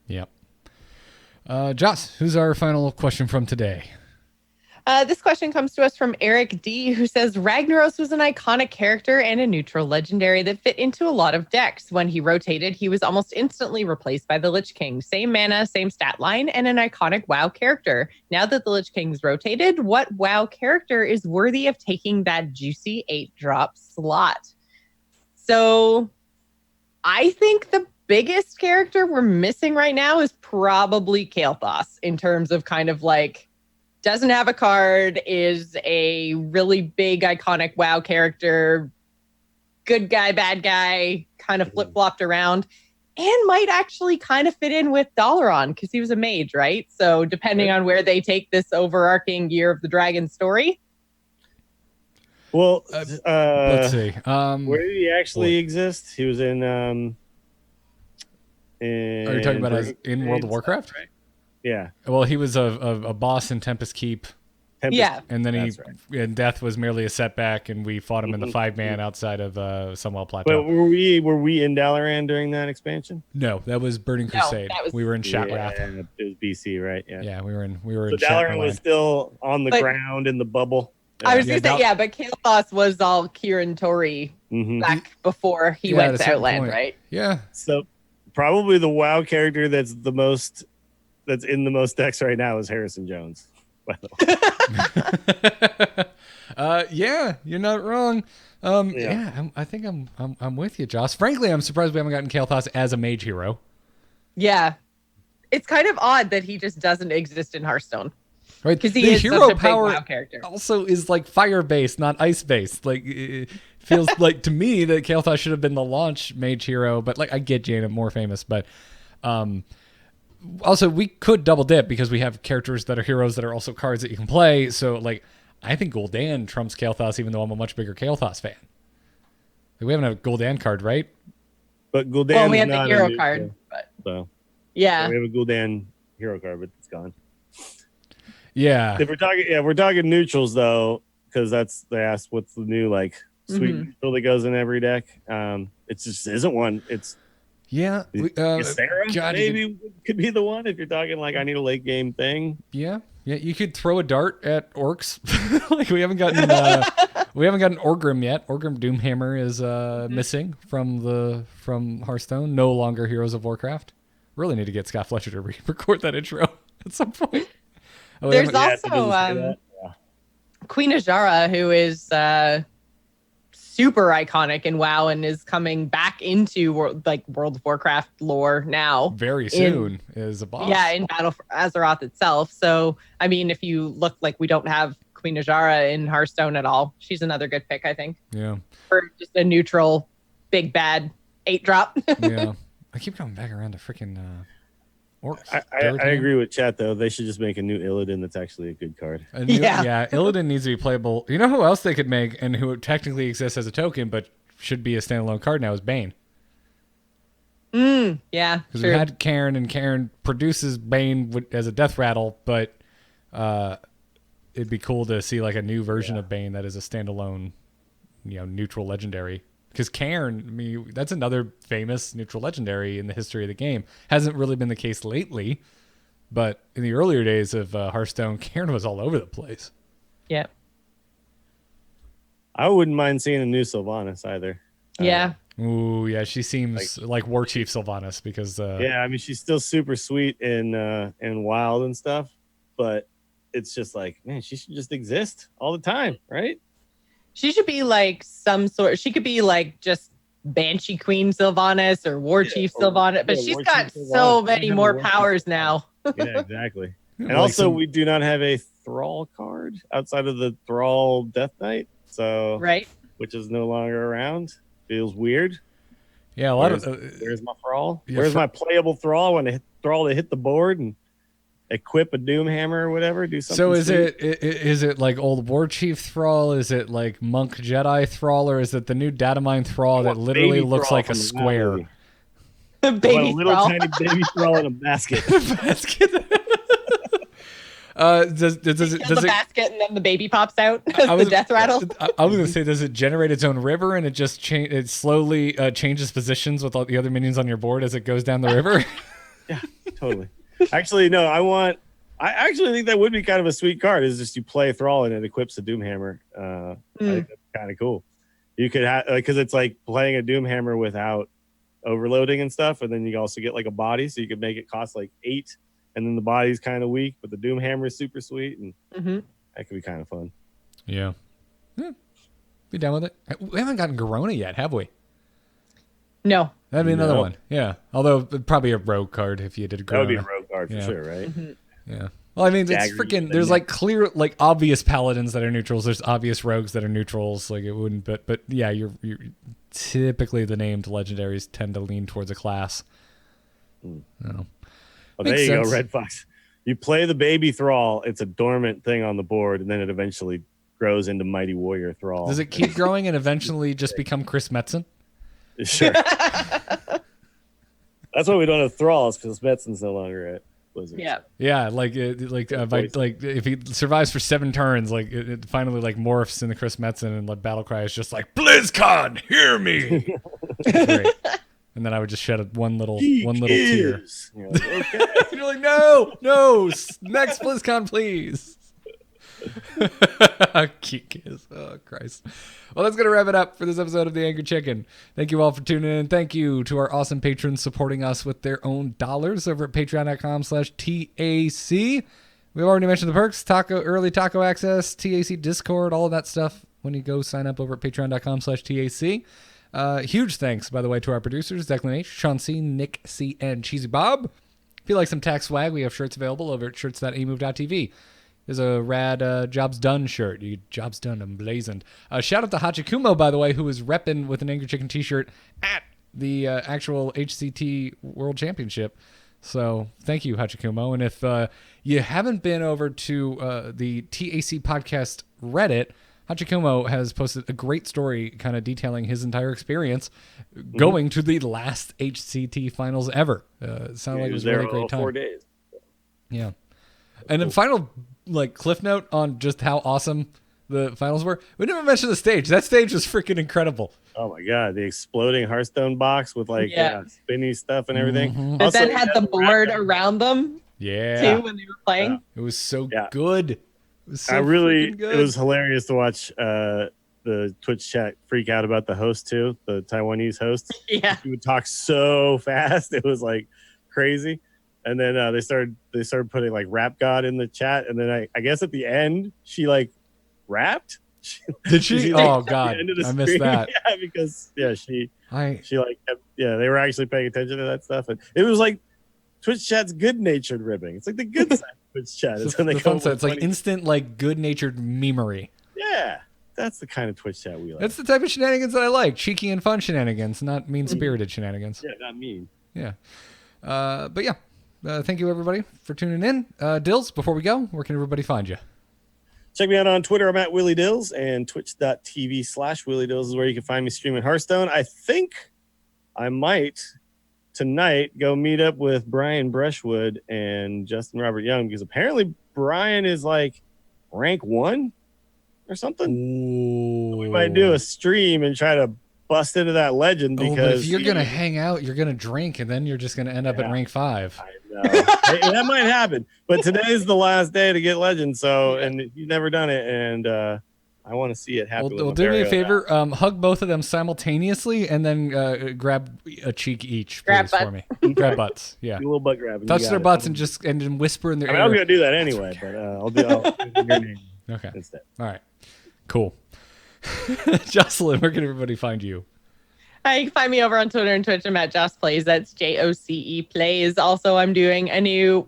Yep. Joss, who's our final question from today? This question comes to us from Eric D, who says Ragnaros was an iconic character and a neutral legendary that fit into a lot of decks. When he rotated, he was almost instantly replaced by the Lich King. Same mana, same stat line, and an iconic WoW character. Now that the Lich King's rotated, what WoW character is worthy of taking that juicy 8-drop slot? So I think the biggest character we're missing right now is probably Kael'thas, in terms of kind of doesn't have a card, is a really big iconic WoW character, good guy, bad guy, kind of flip-flopped around, and might actually kind of fit in with Dalaran because he was a mage, right? So depending on where they take this overarching Year of the Dragon story. Well, let's see. Where did he actually exist? He was in are you talking about in World of Warcraft? Right? Yeah. Well, he was a boss in Tempest Keep. Yeah. And then and death was merely a setback, and we fought him in the 5-man outside of Sunwell Plateau. But were we in Dalaran during that expansion? No, that was Burning Crusade. We were in Shatrath. Yeah, it was BC, right? Yeah, we were in So Dalaran was still on the ground in the bubble. I was going to say, but Kael'thas was all Kieran Tori back before he went to Outland, right? Yeah. So probably the WoW character that's in the most decks right now is Harrison Jones. Yeah, you're not wrong. I think I'm with you, Joss. Frankly, I'm surprised we haven't gotten Kael'thas as a mage hero. Yeah. It's kind of odd that he just doesn't exist in Hearthstone. Right, because the he is hero such a power big WoW character. Also is fire based, not ice based. It feels like to me that Kael'thas should have been the launch mage hero, but I get Jaina more famous, but also we could double dip because we have characters that are heroes that are also cards that you can play. So I think Gul'dan trumps Kael'thas, even though I'm a much bigger Kael'thas fan. We haven't had a Gul'dan card, right? But Gul'dan we have the hero card. So yeah, we have a Gul'dan hero card, but it's gone. Yeah. If we're talking neutrals though, because they asked what's the new sweet neutral that goes in every deck. It just isn't one. It's Sarah maybe could be the one if you're talking I need a late game thing. Yeah, you could throw a dart at orcs. We haven't gotten Orgrim yet. Orgrim Doomhammer is missing from Hearthstone. No longer Heroes of Warcraft. Really need to get Scott Fletcher to record that intro at some point. There's also Queen Azara, who is super iconic in WoW and is coming back into World of Warcraft lore now. Very soon is a boss. Yeah, in Battle for Azeroth itself. So, I mean, if you look we don't have Queen Azara in Hearthstone at all, she's another good pick, I think. Yeah. For just a neutral, big, bad 8-drop. Yeah. I keep coming back around to freaking orcs. I agree with Chat, though. They should just make a new Illidan that's actually a good card. Illidan needs to be playable. You know who else they could make and who technically exists as a token but should be a standalone card now is Bane. Yeah, because we had Karin, and Karin produces Bane as a death rattle, but it'd be cool to see a new version of Bane that is a standalone, neutral legendary Because Cairn, I mean, that's another famous neutral legendary in the history of the game. Hasn't really been the case lately, but in the earlier days of Hearthstone, Cairn was all over the place. Yeah. I wouldn't mind seeing a new Sylvanas either. Yeah. Ooh, yeah, she seems like War Chief Sylvanas because Yeah, I mean she's still super sweet and wild and stuff, but it's just like, man, she should just exist all the time, right? She should be like some sort. She could be like just Banshee Queen Sylvanas or War Chief Sylvanas, but she's War got Chief so Sylvanas. many She's more got a War powers Chief now. Yeah, exactly. And like also, some- we do not have a Thrall card outside of the Thrall Death Knight, so Right. which is no longer around. Feels weird. yeah, a lot Where's my Thrall? Yeah, Where's my playable Thrall when I hit Thrall to hit the board and equip a Doomhammer or whatever? Do something. So sweet? is it like old War Chief Thrall? Is it like Monk Jedi Thrall, or is it the new Datamine Thrall that literally Baby looks Thrall like a from the square? movie. I want a Baby little Thrall. tiny baby Thrall in a basket. Basket. Does Kill the it? basket and then the baby pops out as I the was- death rattle. I was gonna say, does it generate its own river and it just it slowly changes positions with all the other minions on your board as it goes down the river? Totally. Actually, no. I actually think that would be kind of a sweet card. Is just you play Thrall and it equips a Doomhammer. I think that's kind of cool. You could have because it's like playing a Doomhammer without overloading and stuff, and then you also get like a body, so you could make it cost like 8, and then the body's kind of weak, but the Doomhammer is super sweet, and that could be kind of fun. Yeah. Be down with it. We haven't gotten Garona yet, have we? No. That'd be another No. one. Yeah. Although probably a rogue card if you did That would be a Garona. rogue card for Yeah. sure, right? Yeah. Well, I mean, it's Dagger freaking. and There's then- like clear, like obvious paladins that are neutrals. There's obvious rogues that are neutrals. Like it wouldn't, but yeah, you're typically the named legendaries tend to lean towards a class. No. Well, Makes there you sense. go, Red Fox. You play the baby Thrall. It's a dormant thing on the board, and then it eventually grows into Mighty Warrior Thrall. Does it keep growing and eventually just become Chris Metzen? Sure. That's why we don't have Thralls, because Metson's no longer at Blizzard. Yeah. Yeah, like if he survives for 7 turns, like it finally like morphs into Chris Metzen, and like battle cry is just like BlizzCon, hear me. Great. And then I would just shed one little tear. You're like, okay. You're like, no, next BlizzCon, please. Geek is, oh Christ. Well, that's gonna wrap it up for this episode of The Angry Chicken. Thank you all for tuning in. Thank you to our awesome patrons supporting us with their own dollars over at patreon.com/TAC. We've already mentioned the perks: early taco access, TAC Discord, all of that stuff when you go sign up over at patreon.com/TAC. Huge thanks, by the way, to our producers, Declan H, Sean C, Nick C, and Cheesy Bob. If you like some tax swag, we have shirts available over at shirts.amove.tv. There's a rad Jobs Done shirt. Jobs Done emblazoned. Shout out to Hachikumo, by the way, who was repping with an Angry Chicken t-shirt at the actual HCT World Championship. So thank you, Hachikumo. And if you haven't been over to the TAC podcast Reddit, Hachikumo has posted a great story kind of detailing his entire experience going to the last HCT finals ever. It sounded like it was a really great time. 4 days. Yeah. And then final like cliff note on just how awesome the finals were. We never mentioned the stage. That stage was freaking incredible. Oh my god, the exploding Hearthstone box with like spinny stuff and everything. But Also, then had the board around them Yeah. too when they were playing. It was so Yeah. good. It was so I really, freaking good. it was hilarious to watch the Twitch chat freak out about the host too, the Taiwanese host. Yeah. He would talk so fast, it was like crazy. And then they started putting like Rap God in the chat, and then I guess at the end she like rapped. Did she? like, Oh at the god, end of the I missed stream. that. Yeah, because she I like kept, they were actually paying attention to that stuff, and it was like Twitch chat's good-natured ribbing. It's like the good side of Twitch chat. It's when they the come fun up side. with It's like funny- instant, like good-natured memery. yeah, that's the kind of Twitch chat we like. That's the type of shenanigans that I like. Cheeky and fun shenanigans, not mean-spirited shenanigans. yeah, not mean. Yeah. But yeah. Thank you everybody for tuning in. Dills, before we go, where can everybody find you? Check me out on Twitter. I'm at Willie Dills, and twitch.tv/Willie Dills is where you can find me streaming Hearthstone. I think I might tonight go meet up with Brian Brushwood and Justin Robert Young, because apparently Brian is like rank 1 or something. Ooh. We might do a stream and try to bust into that legend But because if you're gonna hang out, you're gonna drink, and then you're just gonna end up at rank 5. No. Hey, that might happen, but today's the last day to get legend. So, and you've never done it, and I want to see it happen. Well, do me a favor, hug both of them simultaneously, and then grab a cheek each, please, for me. Grab butts, yeah. Do a little butt grabbing. Touch their butts and then whisper in their ear. I was gonna do that anyway, but I'll do your name instead. All right, cool. Jocelyn, where can everybody find you? You can find me over on Twitter and Twitch. I'm at Joss Plays. That's JOCE Plays. Also, I'm doing a new,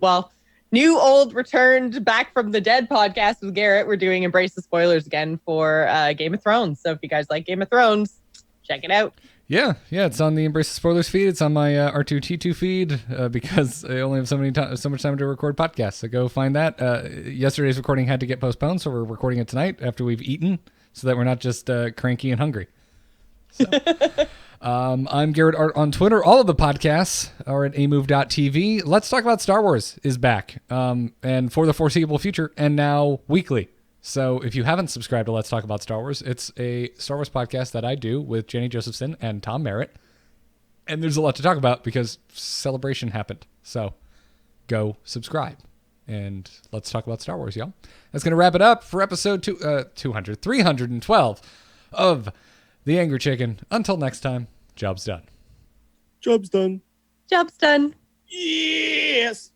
old, returned back from the dead podcast with Garrett. We're doing Embrace the Spoilers again for Game of Thrones. So if you guys like Game of Thrones, check it out. Yeah, it's on the Embrace the Spoilers feed. It's on my R2T2 feed because I only have so much time to record podcasts. So go find that. Yesterday's recording had to get postponed, so we're recording it tonight after we've eaten, so that we're not just cranky and hungry. So. I'm Garrett Art on Twitter. All of the podcasts are at amove.tv. Let's Talk About Star Wars is back, and for the foreseeable future, and now weekly. So if you haven't subscribed to Let's Talk About Star Wars, it's a Star Wars podcast that I do with Jenny Josephson and Tom Merritt. And there's a lot to talk about because Celebration happened. So go subscribe, and let's talk about Star Wars, y'all. That's going to wrap it up for episode 312 of The Angry Chicken. Until next time, job's done. Job's done. Job's done. Yes.